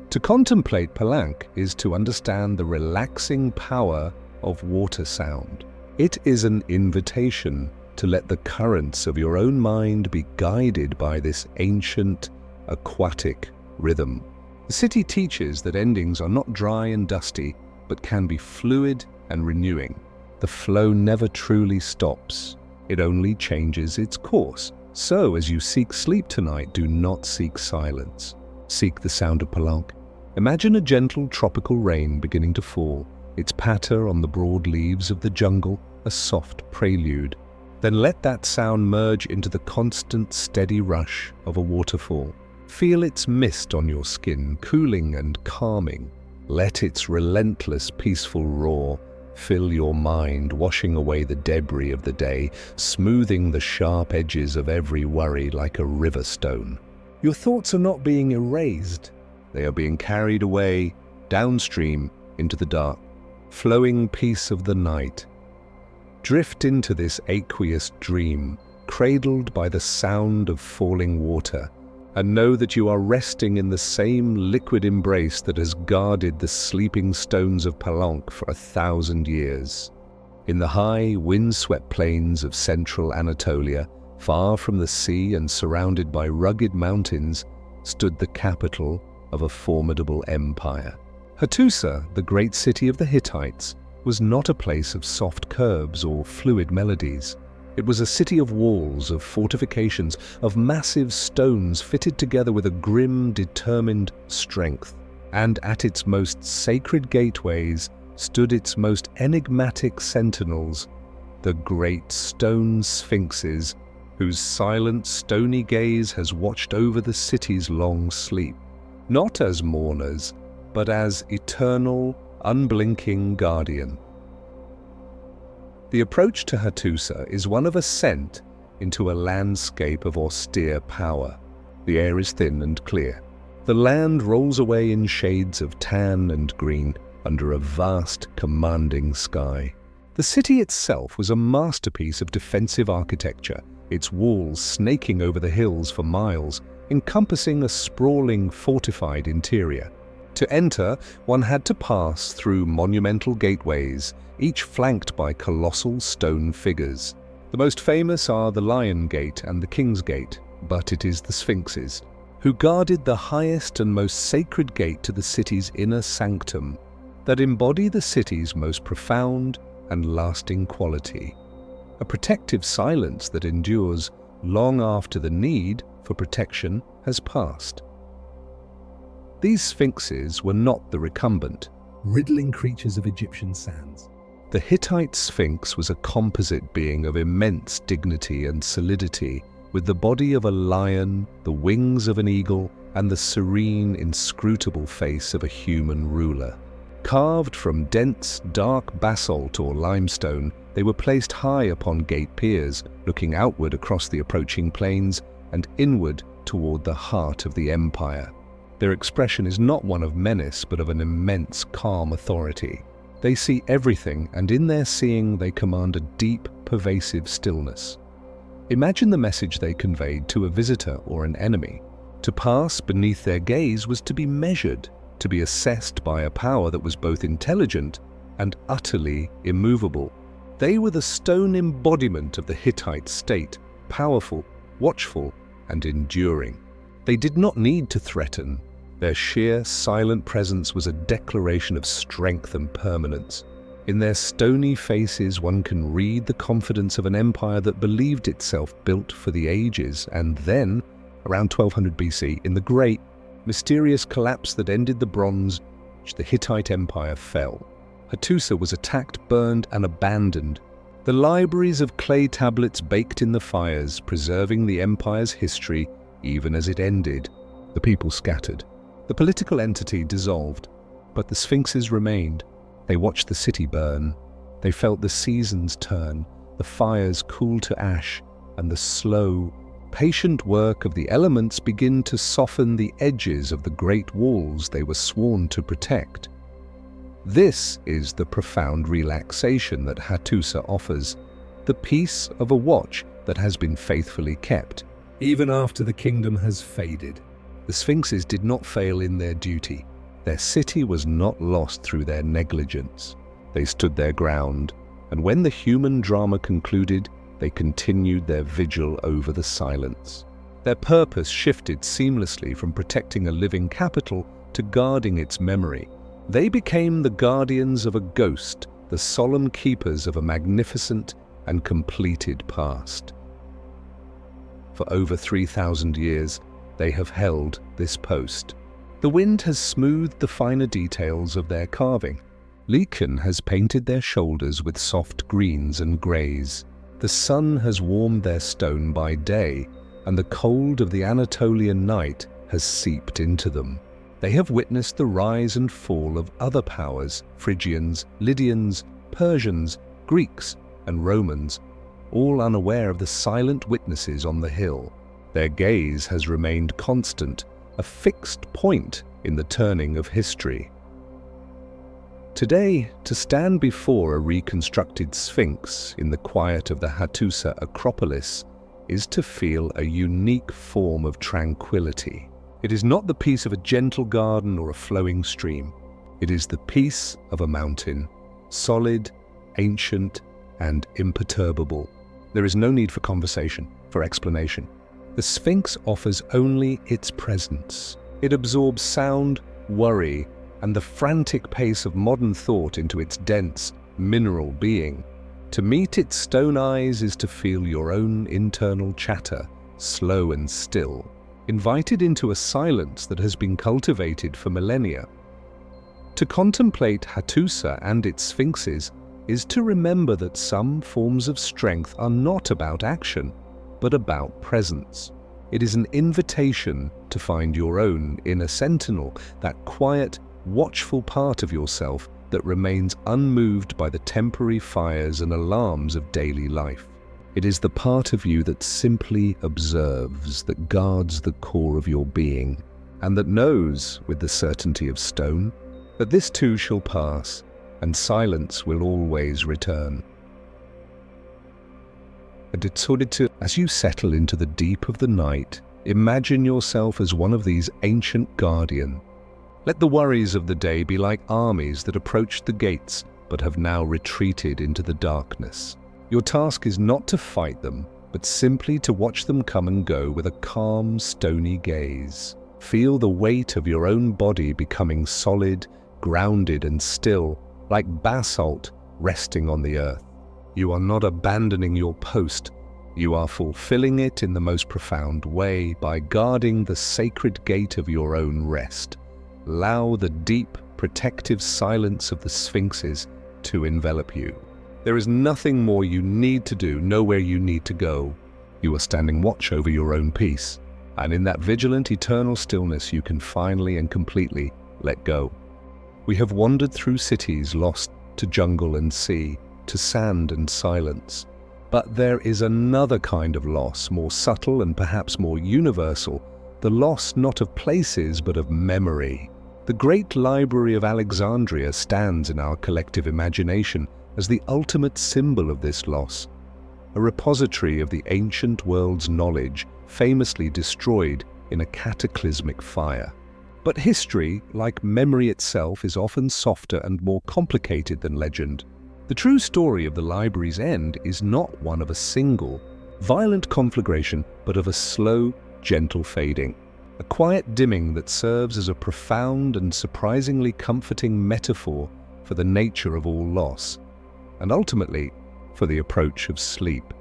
[SPEAKER 1] To contemplate Palenque is to understand the relaxing power of water sound. It is an invitation to let the currents of your own mind be guided by this ancient, aquatic rhythm. The city teaches that endings are not dry and dusty, but can be fluid and renewing. The flow never truly stops. It only changes its course. So, as you seek sleep tonight, do not seek silence. Seek the sound of Palenque. Imagine a gentle tropical rain beginning to fall, its patter on the broad leaves of the jungle a soft prelude. Then let that sound merge into the constant, steady rush of a waterfall. Feel its mist on your skin, cooling and calming. Let its relentless, peaceful roar fill your mind, washing away the debris of the day, smoothing the sharp edges of every worry like a river stone. Your thoughts are not being erased. They are being carried away, downstream, into the dark, flowing peace of the night. Drift into this aqueous dream, cradled by the sound of falling water, and know that you are resting in the same liquid embrace that has guarded the sleeping stones of Palenque for 1,000 years. In the high, wind-swept plains of central Anatolia, far from the sea and surrounded by rugged mountains, stood the capital of a formidable empire. Hattusa, the great city of the Hittites, was not a place of soft curves or fluid melodies. It was a city of walls, of fortifications, of massive stones fitted together with a grim, determined strength. And at its most sacred gateways stood its most enigmatic sentinels, the great stone sphinxes, whose silent, stony gaze has watched over the city's long sleep, not as mourners, but as eternal, unblinking guardian. The approach to Hattusa is one of ascent into a landscape of austere power. The air is thin and clear. The land rolls away in shades of tan and green under a vast, commanding sky. The city itself was a masterpiece of defensive architecture, its walls snaking over the hills for miles, encompassing a sprawling, fortified interior. To enter, one had to pass through monumental gateways, each flanked by colossal stone figures. The most famous are the Lion Gate and the King's Gate, but it is the Sphinxes, who guarded the highest and most sacred gate to the city's inner sanctum, that embody the city's most profound and lasting quality, a protective silence that endures long after the need for protection has passed. These sphinxes were not the recumbent,
[SPEAKER 2] riddling creatures of Egyptian sands.
[SPEAKER 1] The Hittite Sphinx was a composite being of immense dignity and solidity, with the body of a lion, the wings of an eagle, and the serene, inscrutable face of a human ruler. Carved from dense, dark basalt or limestone, they were placed high upon gate piers, looking outward across the approaching plains and inward toward the heart of the empire. Their expression is not one of menace, but of an immense, calm authority. They see everything, and in their seeing they command a deep, pervasive stillness. Imagine the message they conveyed to a visitor or an enemy. To pass beneath their gaze was to be measured, to be assessed by a power that was both intelligent and utterly immovable. They were the stone embodiment of the Hittite state, powerful, watchful, and enduring. They did not need to threaten. Their sheer, silent presence was a declaration of strength and permanence. In their stony faces one can read the confidence of an empire that believed itself built for the ages, and then, around 1200 BC, in the great, mysterious collapse that ended the Bronze Age, the Hittite Empire fell. Hattusa was attacked, burned, and abandoned. The libraries of clay tablets baked in the fires, preserving the empire's history even as it ended. The people scattered. The political entity dissolved, but the sphinxes remained. They watched the city burn. They felt the seasons turn, the fires cool to ash, and the slow, patient work of the elements begin to soften the edges of the great walls they were sworn to protect. This is the profound relaxation that Hattusa offers, the peace of a watch that has been faithfully kept.
[SPEAKER 2] Even after the kingdom has faded,
[SPEAKER 1] the sphinxes did not fail in their duty. Their city was not lost through their negligence. They stood their ground, and when the human drama concluded, they continued their vigil over the silence. Their purpose shifted seamlessly from protecting a living capital to guarding its memory. They became the guardians of a ghost, the solemn keepers of a magnificent and completed past. For over 3,000 years, they have held this post. The wind has smoothed the finer details of their carving. Lichen has painted their shoulders with soft greens and greys. The sun has warmed their stone by day, and the cold of the Anatolian night has seeped into them. They have witnessed the rise and fall of other powers, Phrygians, Lydians, Persians, Greeks, and Romans, all unaware of the silent witnesses on the hill. Their gaze has remained constant, a fixed point in the turning of history. Today, to stand before a reconstructed sphinx in the quiet of the Hattusa Acropolis is to feel a unique form of tranquility. It is not the peace of a gentle garden or a flowing stream. It is the peace of a mountain, solid, ancient, and imperturbable. There is no need for conversation, for explanation. The Sphinx offers only its presence. It absorbs sound, worry, and the frantic pace of modern thought into its dense, mineral being. To meet its stone eyes is to feel your own internal chatter, slow and still, invited into a silence that has been cultivated for millennia. To contemplate Hattusa and its sphinxes is to remember that some forms of strength are not about action, but about presence. It is an invitation to find your own inner sentinel, that quiet, watchful part of yourself that remains unmoved by the temporary fires and alarms of daily life. It is the part of you that simply observes, that guards the core of your being, and that knows, with the certainty of stone, that this too shall pass, and silence will always return. As you settle into the deep of the night, imagine yourself as one of these ancient guardians. Let the worries of the day be like armies that approached the gates but have now retreated into the darkness. Your task is not to fight them, but simply to watch them come and go with a calm, stony gaze. Feel the weight of your own body becoming solid, grounded and still, like basalt resting on the earth. You are not abandoning your post. You are fulfilling it in the most profound way by guarding the sacred gate of your own rest. Allow the deep, protective silence of the sphinxes to envelop you. There is nothing more you need to do, nowhere you need to go. You are standing watch over your own peace, and in that vigilant, eternal stillness you can finally and completely let go. We have wandered through cities lost to jungle and sea, to sand and silence. But there is another kind of loss, more subtle and perhaps more universal, the loss not of places but of memory. The great library of Alexandria stands in our collective imagination as the ultimate symbol of this loss, a repository of the ancient world's knowledge famously destroyed in a cataclysmic fire. But history, like memory itself, is often softer and more complicated than legend. The true story of the library's end is not one of a single, violent conflagration, but of a slow, gentle fading. A quiet dimming that serves as a profound and surprisingly comforting metaphor for the nature of all loss, and ultimately for the approach of sleep.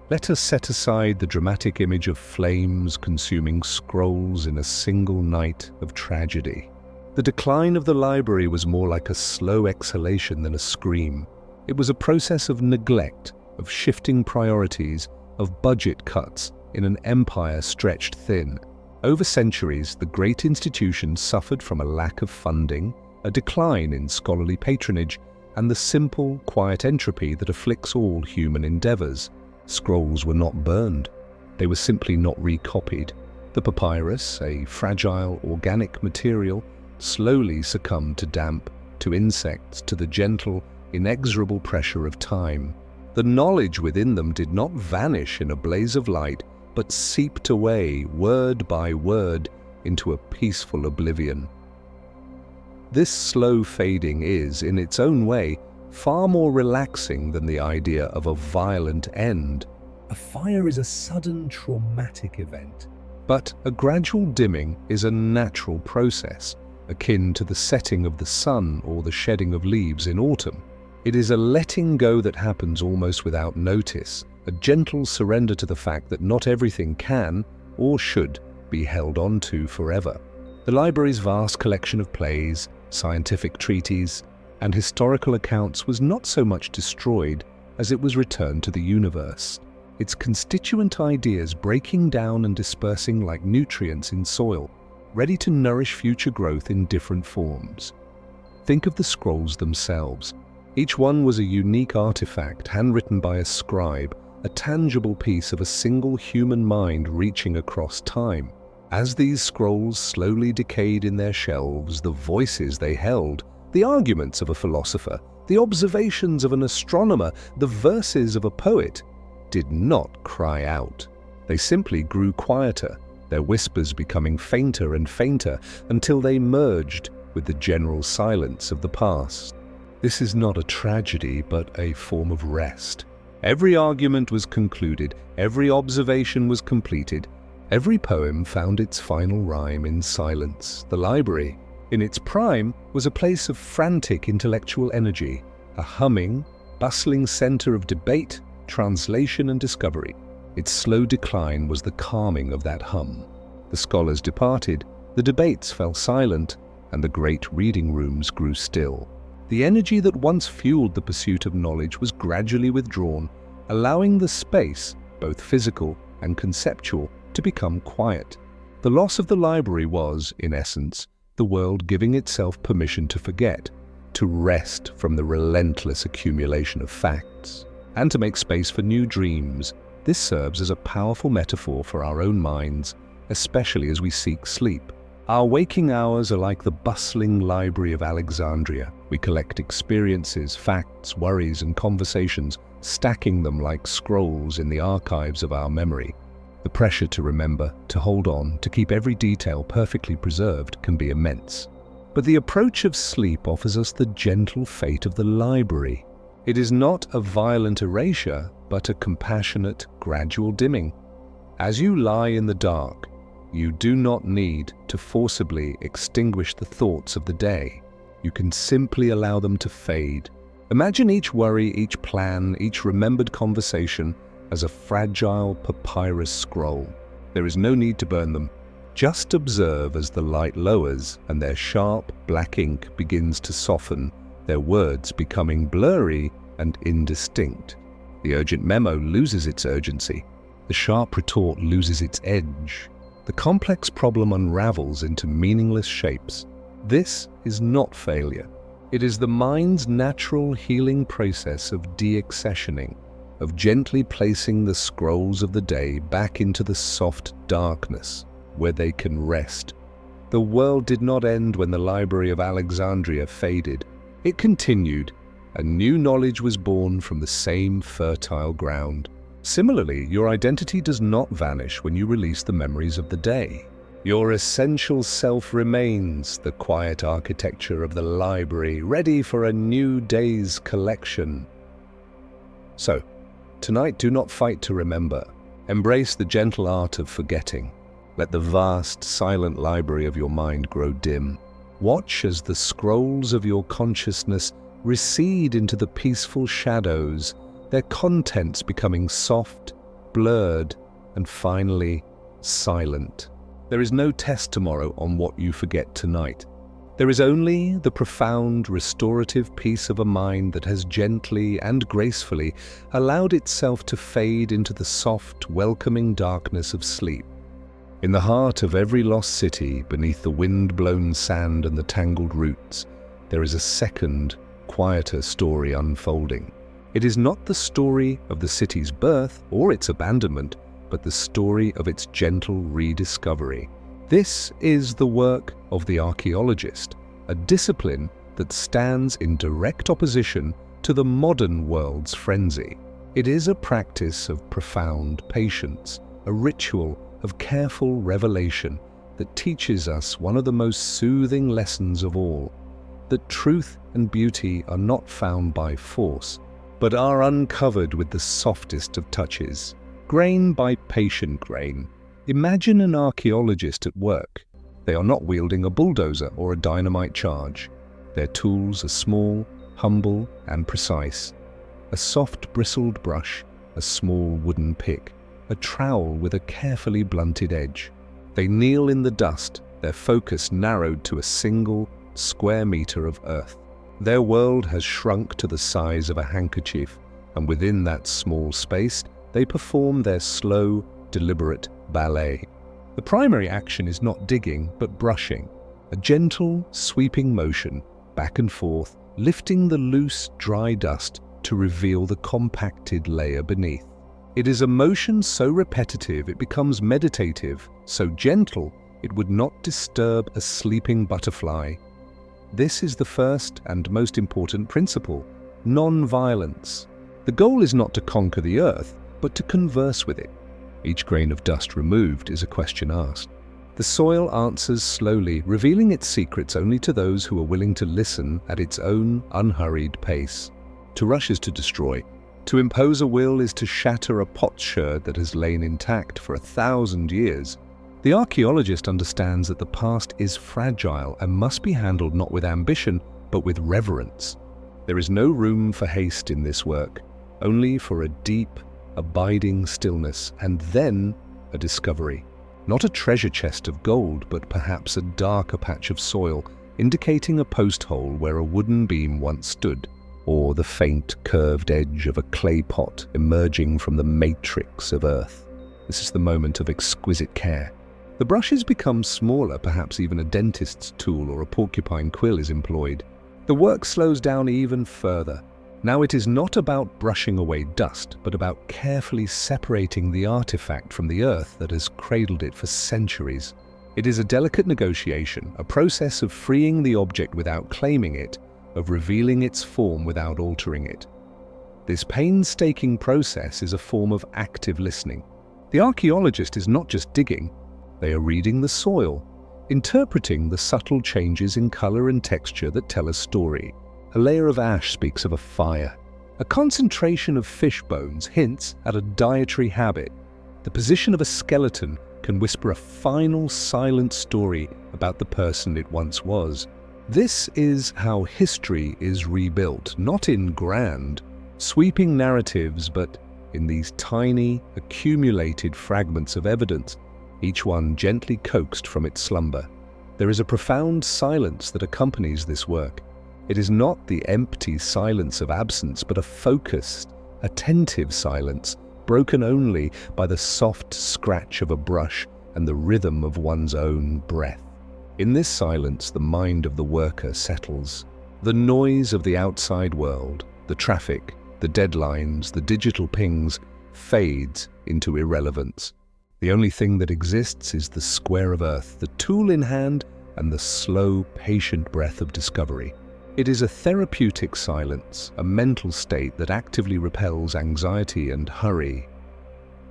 [SPEAKER 1] Let us set aside the dramatic image of flames consuming scrolls in a single night of tragedy. The decline of the library was more like a slow exhalation than a scream. It was a process of neglect, of shifting priorities, of budget cuts in an empire stretched thin. Over centuries, the great institution suffered from a lack of funding, a decline in scholarly patronage, and the simple, quiet entropy that afflicts all human endeavors. Scrolls were not burned. They were simply not recopied. The papyrus, a fragile, organic material, slowly succumbed to damp, to insects, to the gentle, inexorable pressure of time. The knowledge within them did not vanish in a blaze of light, but seeped away, word by word, into a peaceful oblivion. This slow fading is, in its own way, far more relaxing than the idea of a violent end.
[SPEAKER 2] A fire is a sudden traumatic event.
[SPEAKER 1] But a gradual dimming is a natural process, akin to the setting of the sun or the shedding of leaves in autumn. It is a letting go that happens almost without notice, a gentle surrender to the fact that not everything can, or should, be held on to forever. The library's vast collection of plays, scientific treatises, and historical accounts was not so much destroyed as it was returned to the universe, its constituent ideas breaking down and dispersing like nutrients in soil, ready to nourish future growth in different forms. Think of the scrolls themselves. Each one was a unique artifact handwritten by a scribe, a tangible piece of a single human mind reaching across time. As these scrolls slowly decayed in their shelves, the voices they held, the arguments of a philosopher, the observations of an astronomer, the verses of a poet, did not cry out. They simply grew quieter, their whispers becoming fainter and fainter until they merged with the general silence of the past. This is not a tragedy, but a form of rest. Every argument was concluded, every observation was completed, every poem found its final rhyme in silence. The library, in its prime, was a place of frantic intellectual energy, a humming, bustling center of debate, translation and discovery. Its slow decline was the calming of that hum. The scholars departed, the debates fell silent, and the great reading rooms grew still. The energy that once fueled the pursuit of knowledge was gradually withdrawn, allowing the space, both physical and conceptual, to become quiet. The loss of the library was, in essence, the world giving itself permission to forget, to rest from the relentless accumulation of facts, and to make space for new dreams. This serves as a powerful metaphor for our own minds, especially as we seek sleep. Our waking hours are like the bustling library of Alexandria. We collect experiences, facts, worries, and conversations, stacking them like scrolls in the archives of our memory. The pressure to remember, to hold on, to keep every detail perfectly preserved can be immense. But the approach of sleep offers us the gentle fate of the library. It is not a violent erasure, but a compassionate, gradual dimming. As you lie in the dark, you do not need to forcibly extinguish the thoughts of the day. You can simply allow them to fade. Imagine each worry, each plan, each remembered conversation as a fragile papyrus scroll. There is no need to burn them. Just observe as the light lowers and their sharp black ink begins to soften, their words becoming blurry and indistinct. The urgent memo loses its urgency. The sharp retort loses its edge. The complex problem unravels into meaningless shapes. This is not failure. It is the mind's natural healing process of de-accessioning, of gently placing the scrolls of the day back into the soft darkness where they can rest. The world did not end when the Library of Alexandria faded. It continued, and new knowledge was born from the same fertile ground. Similarly, your identity does not vanish when you release the memories of the day. Your essential self remains, the quiet architecture of the library, ready for a new day's collection. So, tonight do not fight to remember. Embrace the gentle art of forgetting. Let the vast, silent library of your mind grow dim. Watch as the scrolls of your consciousness recede into the peaceful shadows, their contents becoming soft, blurred, and finally silent. There is no test tomorrow on what you forget tonight. There is only the profound, restorative peace of a mind that has gently and gracefully allowed itself to fade into the soft, welcoming darkness of sleep. In the heart of every lost city, beneath the wind-blown sand and the tangled roots, there is a second, quieter story unfolding. It is not the story of the city's birth or its abandonment, but the story of its gentle rediscovery. This is the work of the archaeologist, a discipline that stands in direct opposition to the modern world's frenzy. It is a practice of profound patience, a ritual of careful revelation that teaches us one of the most soothing lessons of all, that truth and beauty are not found by force, but are uncovered with the softest of touches, grain by patient grain. Imagine an archaeologist at work. They are not wielding a bulldozer or a dynamite charge. Their tools are small, humble, and precise. A soft bristled brush, a small wooden pick, a trowel with a carefully blunted edge. They kneel in the dust, their focus narrowed to a single square meter of earth. Their world has shrunk to the size of a handkerchief, and within that small space, they perform their slow, deliberate ballet. The primary action is not digging, but brushing, a gentle, sweeping motion, back and forth, lifting the loose, dry dust to reveal the compacted layer beneath. It is a motion so repetitive it becomes meditative, so gentle it would not disturb a sleeping butterfly. This is the first and most important principle, non-violence. The goal is not to conquer the earth, but to converse with it. Each grain of dust removed is a question asked. The soil answers slowly, revealing its secrets only to those who are willing to listen at its own unhurried pace. To rush is to destroy. To impose a will is to shatter a potsherd that has lain intact for 1,000 years. The archaeologist understands that the past is fragile and must be handled not with ambition, but with reverence. There is no room for haste in this work, only for a deep, abiding stillness, and then a discovery. Not a treasure chest of gold, but perhaps a darker patch of soil, indicating a post hole where a wooden beam once stood, or the faint, curved edge of a clay pot emerging from the matrix of earth. This is the moment of exquisite care. The brushes become smaller, perhaps even a dentist's tool or a porcupine quill is employed. The work slows down even further. Now it is not about brushing away dust, but about carefully separating the artifact from the earth that has cradled it for centuries. It is a delicate negotiation, a process of freeing the object without claiming it, of revealing its form without altering it. This painstaking process is a form of active listening. The archaeologist is not just digging, they are reading the soil, interpreting the subtle changes in color and texture that tell a story. A layer of ash speaks of a fire. A concentration of fish bones hints at a dietary habit. The position of a skeleton can whisper a final silent story about the person it once was. This is how history is rebuilt, not in grand, sweeping narratives, but in these tiny, accumulated fragments of evidence, each one gently coaxed from its slumber. There is a profound silence that accompanies this work. It is not the empty silence of absence, but a focused, attentive silence, broken only by the soft scratch of a brush and the rhythm of one's own breath. In this silence, the mind of the worker settles. The noise of the outside world, the traffic, the deadlines, the digital pings, fades into irrelevance. The only thing that exists is the square of earth, the tool in hand, and the slow, patient breath of discovery. It is a therapeutic silence, a mental state that actively repels anxiety and hurry.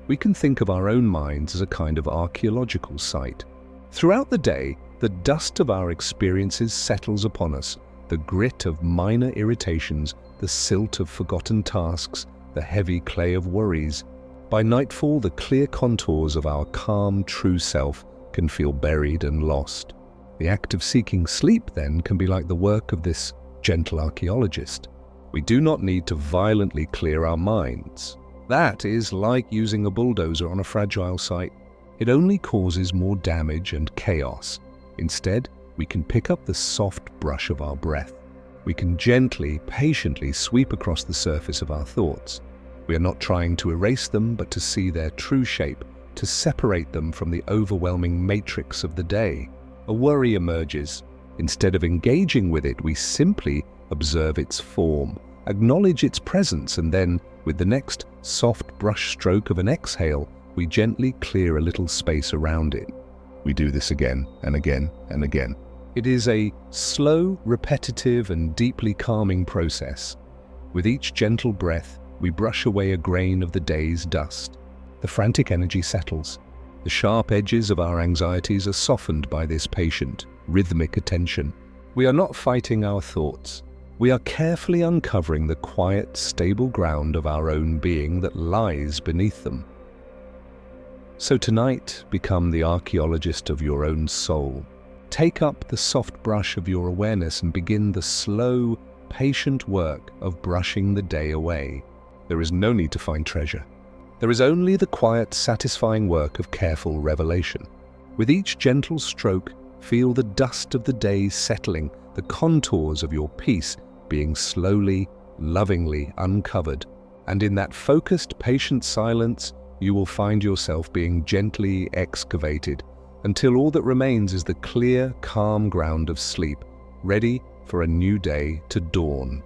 [SPEAKER 1] We can think of our own minds as a kind of archaeological site. Throughout the day, the dust of our experiences settles upon us, the grit of minor irritations, the silt of forgotten tasks, the heavy clay of worries. By nightfall, the clear contours of our calm, true self can feel buried and lost. The act of seeking sleep, then, can be like the work of this gentle archaeologist. We do not need to violently clear our minds. That is like using a bulldozer on a fragile site. It only causes more damage and chaos. Instead, we can pick up the soft brush of our breath. We can gently, patiently sweep across the surface of our thoughts. We are not trying to erase them, but to see their true shape, to separate them from the overwhelming matrix of the day. A worry emerges. Instead of engaging with it, we simply observe its form, acknowledge its presence, and then, with the next soft brush stroke of an exhale, we gently clear a little space around it. We do this again and again and again. It is a slow, repetitive, and deeply calming process. With each gentle breath, we brush away a grain of the day's dust. The frantic energy settles. The sharp edges of our anxieties are softened by this patient, rhythmic attention. We are not fighting our thoughts. We are carefully uncovering the quiet, stable ground of our own being that lies beneath them. So tonight, become the archaeologist of your own soul. Take up the soft brush of your awareness and begin the slow, patient work of brushing the day away. There is no need to find treasure. There is only the quiet, satisfying work of careful revelation. With each gentle stroke, feel the dust of the day settling, the contours of your peace being slowly, lovingly uncovered. And in that focused, patient silence, you will find yourself being gently excavated until all that remains is the clear, calm ground of sleep, ready for a new day to dawn.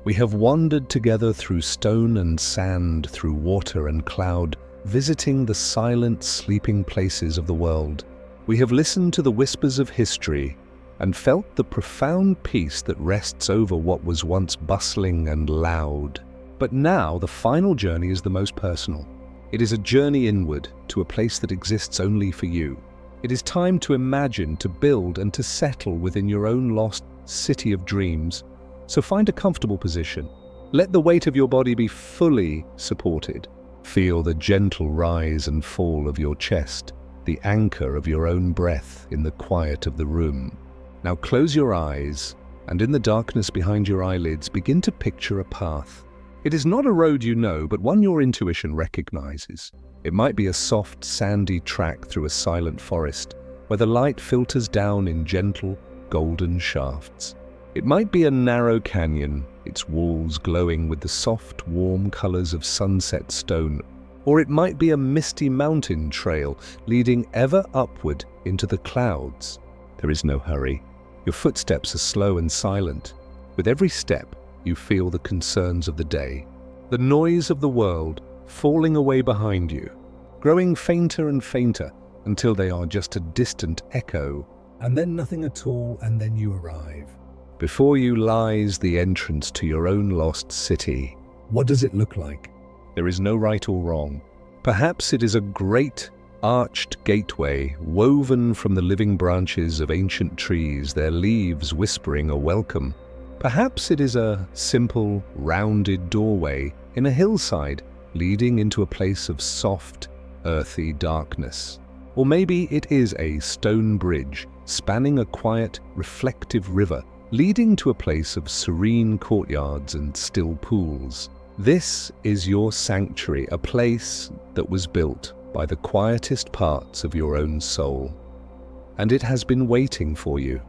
[SPEAKER 1] We have wandered together through stone and sand, through water and cloud, visiting the silent, sleeping places of the world. We have listened to the whispers of history and felt the profound peace that rests over what was once bustling and loud. But now the final journey is the most personal. It is a journey inward to a place that exists only for you. It is time to imagine, to build, and to settle within your own lost city of dreams. So find a comfortable position. Let the weight of your body be fully supported. Feel the gentle rise and fall of your chest, the anchor of your own breath in the quiet of the room. Now close your eyes, and in the darkness behind your eyelids, begin to picture a path. It is not a road you know, but one your intuition recognizes. It might be a soft, sandy track through a silent forest, where the light filters down in gentle, golden shafts. It might be a narrow canyon, its walls glowing with the soft, warm colors of sunset stone. Or it might be a misty mountain trail leading ever upward into the clouds. There is no hurry. Your footsteps are slow and silent. With every step, you feel the concerns of the day, the noise of the world falling away behind you, growing fainter and fainter until they are just a distant echo.
[SPEAKER 2] And then nothing at all, and then you arrive.
[SPEAKER 1] Before you lies the entrance to your own lost city.
[SPEAKER 2] What does it look like?
[SPEAKER 1] There is no right or wrong. Perhaps it is a great arched gateway woven from the living branches of ancient trees, their leaves whispering a welcome. Perhaps it is a simple, rounded doorway in a hillside leading into a place of soft, earthy darkness. Or maybe it is a stone bridge spanning a quiet, reflective river leading to a place of serene courtyards and still pools. This is your sanctuary, a place that was built by the quietest parts of your own soul. And it has been waiting for you.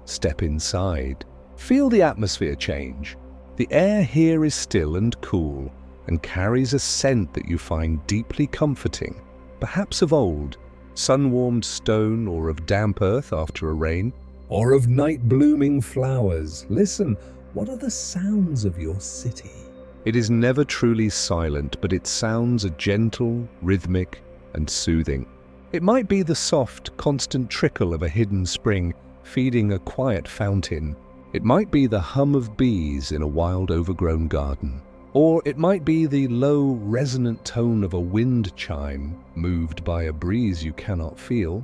[SPEAKER 1] Step inside. Feel the atmosphere change. The air here is still and cool and carries a scent that you find deeply comforting, perhaps of old, sun-warmed stone or of damp earth after a rain.
[SPEAKER 2] Or of night-blooming flowers. Listen, what are the sounds of your city?
[SPEAKER 1] It is never truly silent, but its sounds are gentle, rhythmic, and soothing. It might be the soft, constant trickle of a hidden spring feeding a quiet fountain. It might be the hum of bees in a wild, overgrown garden. Or it might be the low, resonant tone of a wind chime moved by a breeze you cannot feel.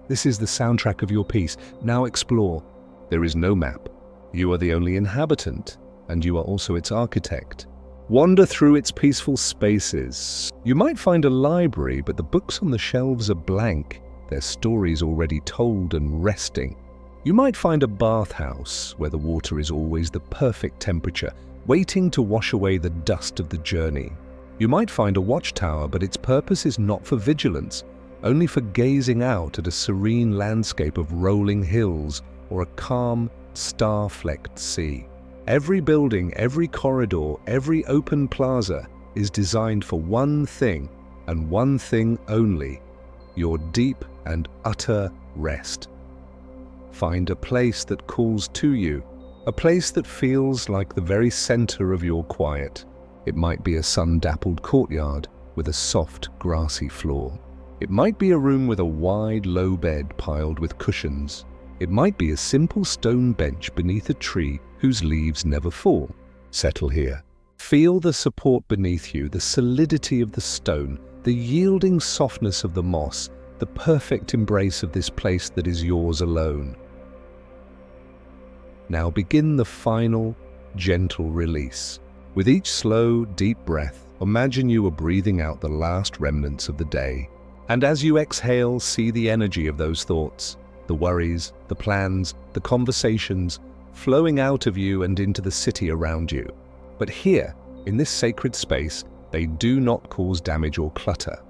[SPEAKER 1] This is the soundtrack of your peace. Now explore. There is no map. You are the only inhabitant, and you are also its architect. Wander through its peaceful spaces. You might find a library, but the books on the shelves are blank, their stories already told and resting. You might find a bathhouse where the water is always the perfect temperature, waiting to wash away the dust of the journey. You might find a watchtower, but its purpose is not for vigilance, only for gazing out at a serene landscape of rolling hills or a calm, star-flecked sea. Every building, every corridor, every open plaza is designed for one thing, and one thing only: your deep and utter rest. Find a place that calls to you, a place that feels like the very center of your quiet. It might be a sun-dappled courtyard with a soft, grassy floor. It might be a room with a wide, low bed piled with cushions. It might be a simple stone bench beneath a tree whose leaves never fall. Settle here. Feel the support beneath you, the solidity of the stone, the yielding softness of the moss, the perfect embrace of this place that is yours alone. Now begin the final, gentle release. With each slow, deep breath, imagine you are breathing out the last remnants of the day. And as you exhale, see the energy of those thoughts, the worries, the plans, the conversations, flowing out of you and into the city around you. But here, in this sacred space, they do not cause damage or clutter.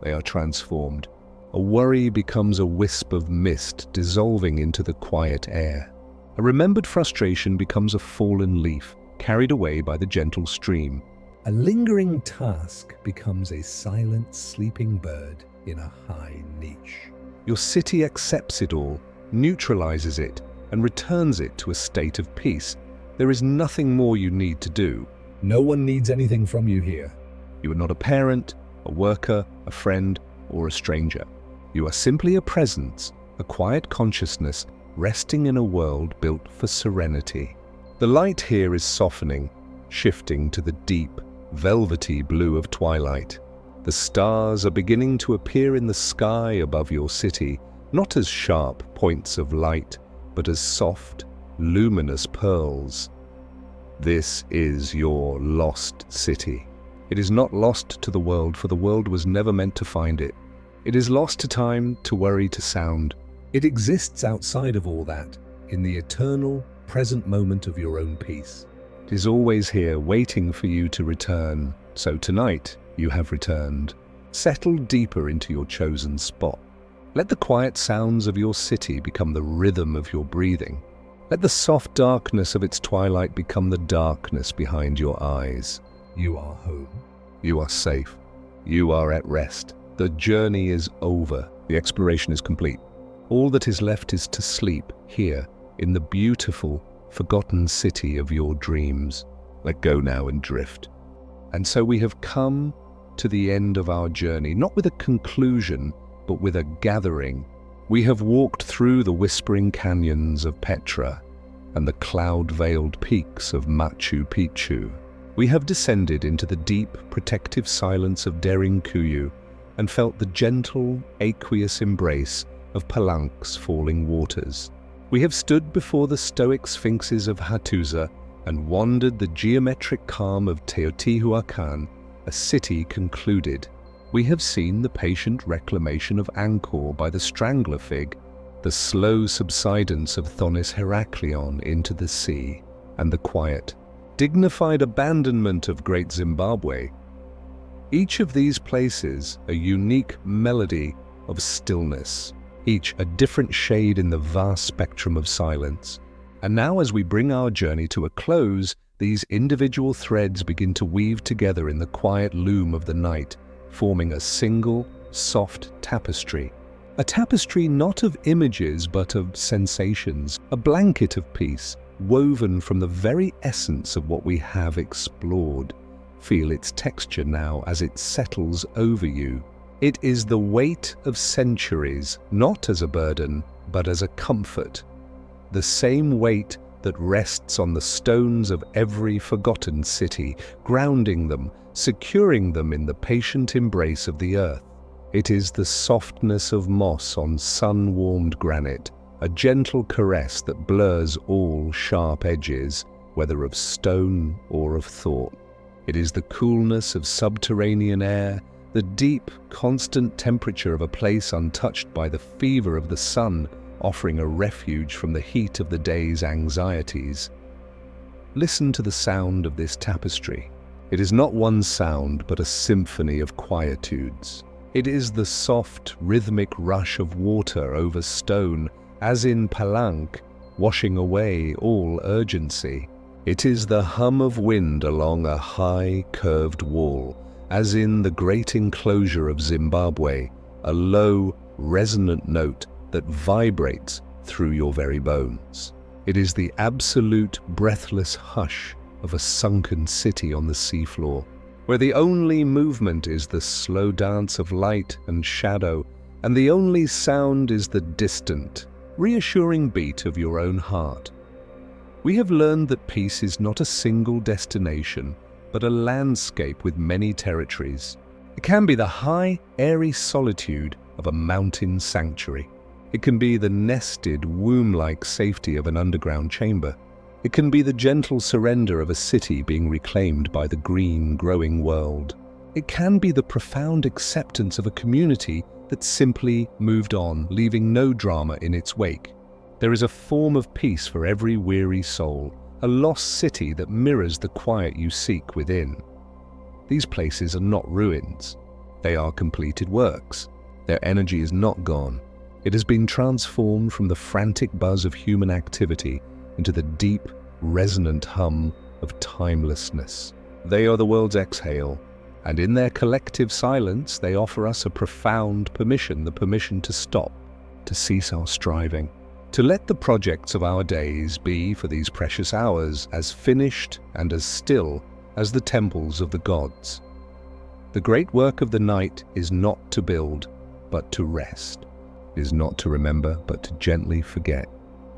[SPEAKER 1] They are transformed. A worry becomes a wisp of mist dissolving into the quiet air. A remembered frustration becomes a fallen leaf, carried away by the gentle stream.
[SPEAKER 2] A lingering task becomes a silent sleeping bird in a high niche.
[SPEAKER 1] Your city accepts it all, neutralizes it, and returns it to a state of peace. There is nothing more you need to do.
[SPEAKER 2] No one needs anything from you here.
[SPEAKER 1] You are not a parent, a worker, a friend, or a stranger. You are simply a presence, a quiet consciousness resting in a world built for serenity. The light here is softening, shifting to the deep, velvety blue of twilight. The stars are beginning to appear in the sky above your city, not as sharp points of light, but as soft, luminous pearls. This is your lost city. It is not lost to the world, for the world was never meant to find it. It is lost to time, to worry, to sound.
[SPEAKER 2] It exists outside of all that, in the eternal, present moment of your own peace.
[SPEAKER 1] It is always here, waiting for you to return. So tonight, you have returned. Settle deeper into your chosen spot. Let the quiet sounds of your city become the rhythm of your breathing. Let the soft darkness of its twilight become the darkness behind your eyes.
[SPEAKER 2] You are home.
[SPEAKER 1] You are safe. You are at rest. The journey is over. The exploration is complete. All that is left is to sleep here in the beautiful, forgotten city of your dreams. Let go now and drift. And so we have come to the end of our journey, not with a conclusion, but with a gathering. We have walked through the whispering canyons of Petra and the cloud-veiled peaks of Machu Picchu. We have descended into the deep, protective silence of Derinkuyu and felt the gentle, aqueous embrace of Palenque's falling waters. We have stood before the stoic sphinxes of Hattusa and wandered the geometric calm of Teotihuacan, a city concluded. We have seen the patient reclamation of Angkor by the strangler fig, the slow subsidence of Thonis Heraklion into the sea, and the quiet, dignified abandonment of Great Zimbabwe. Each of these places a unique melody of stillness, each a different shade in the vast spectrum of silence. And now, as we bring our journey to a close, these individual threads begin to weave together in the quiet loom of the night, forming a single, soft tapestry. A tapestry not of images but of sensations, a blanket of peace, woven from the very essence of what we have explored. Feel its texture now as it settles over you. It is the weight of centuries, not as a burden, but as a comfort. The same weight that rests on the stones of every forgotten city, grounding them, securing them in the patient embrace of the earth. It is the softness of moss on sun-warmed granite, a gentle caress that blurs all sharp edges, whether of stone or of thought. It is the coolness of subterranean air, the deep, constant temperature of a place untouched by the fever of the sun, offering a refuge from the heat of the day's anxieties. Listen to the sound of this tapestry. It is not one sound, but a symphony of quietudes. It is the soft, rhythmic rush of water over stone, as in Palenque, washing away all urgency. It is the hum of wind along a high, curved wall, as in the great enclosure of Zimbabwe, a low, resonant note that vibrates through your very bones. It is the absolute breathless hush of a sunken city on the seafloor, where the only movement is the slow dance of light and shadow, and the only sound is the distant, reassuring beat of your own heart. We have learned that peace is not a single destination, but a landscape with many territories. It can be the high, airy solitude of a mountain sanctuary. It can be the nested, womb-like safety of an underground chamber. It can be the gentle surrender of a city being reclaimed by the green, growing world. It can be the profound acceptance of a community that simply moved on, leaving no drama in its wake. There is a form of peace for every weary soul, a lost city that mirrors the quiet you seek within. These places are not ruins. They are completed works. Their energy is not gone. It has been transformed from the frantic buzz of human activity into the deep, resonant hum of timelessness. They are the world's exhale, and in their collective silence they offer us a profound permission, the permission to stop, to cease our striving, to let the projects of our days be, for these precious hours, as finished and as still as the temples of the gods. The great work of the night is not to build, but to rest. It is not to remember, but to gently forget.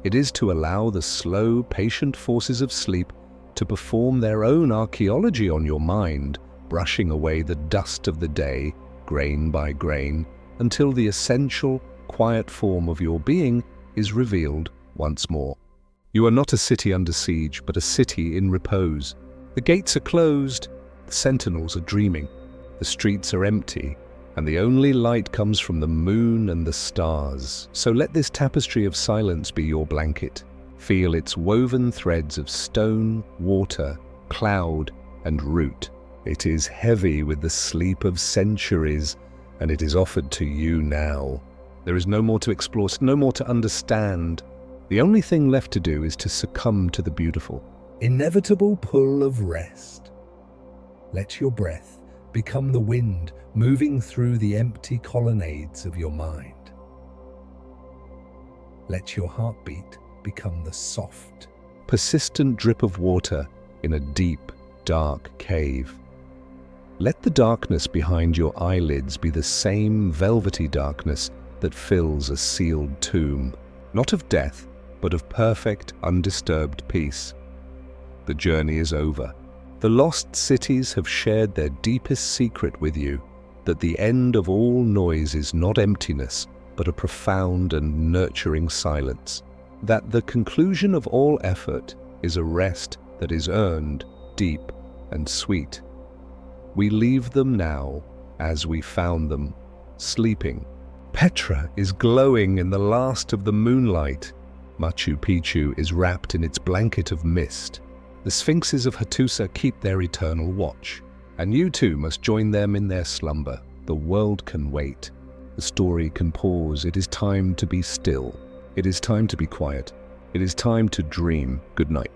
[SPEAKER 1] It is to allow the slow, patient forces of sleep to perform their own archaeology on your mind, brushing away the dust of the day, grain by grain, until the essential, quiet form of your being is revealed once more. You are not a city under siege, but a city in repose. The gates are closed, the sentinels are dreaming, the streets are empty, and the only light comes from the moon and the stars. So let this tapestry of silence be your blanket. Feel its woven threads of stone, water, cloud, and root. It is heavy with the sleep of centuries, and it is offered to you now. There is no more to explore, no more to understand. The only thing left to do is to succumb to the beautiful.
[SPEAKER 2] Inevitable pull of rest. Let your breath become the wind moving through the empty colonnades of your mind. Let your heartbeat become the soft,
[SPEAKER 1] persistent drip of water in a deep, dark cave. Let the darkness behind your eyelids be the same velvety darkness that fills a sealed tomb, not of death, but of perfect, undisturbed peace. The journey is over. The lost cities have shared their deepest secret with you, that the end of all noise is not emptiness, but a profound and nurturing silence. That the conclusion of all effort is a rest that is earned, deep and sweet. We leave them now as we found them, sleeping. Petra is glowing in the last of the moonlight. Machu Picchu is wrapped in its blanket of mist. The sphinxes of Hattusa keep their eternal watch, and you too must join them in their slumber. The world can wait. The story can pause. It is time to be still. It is time to be quiet. It is time to dream. Good night.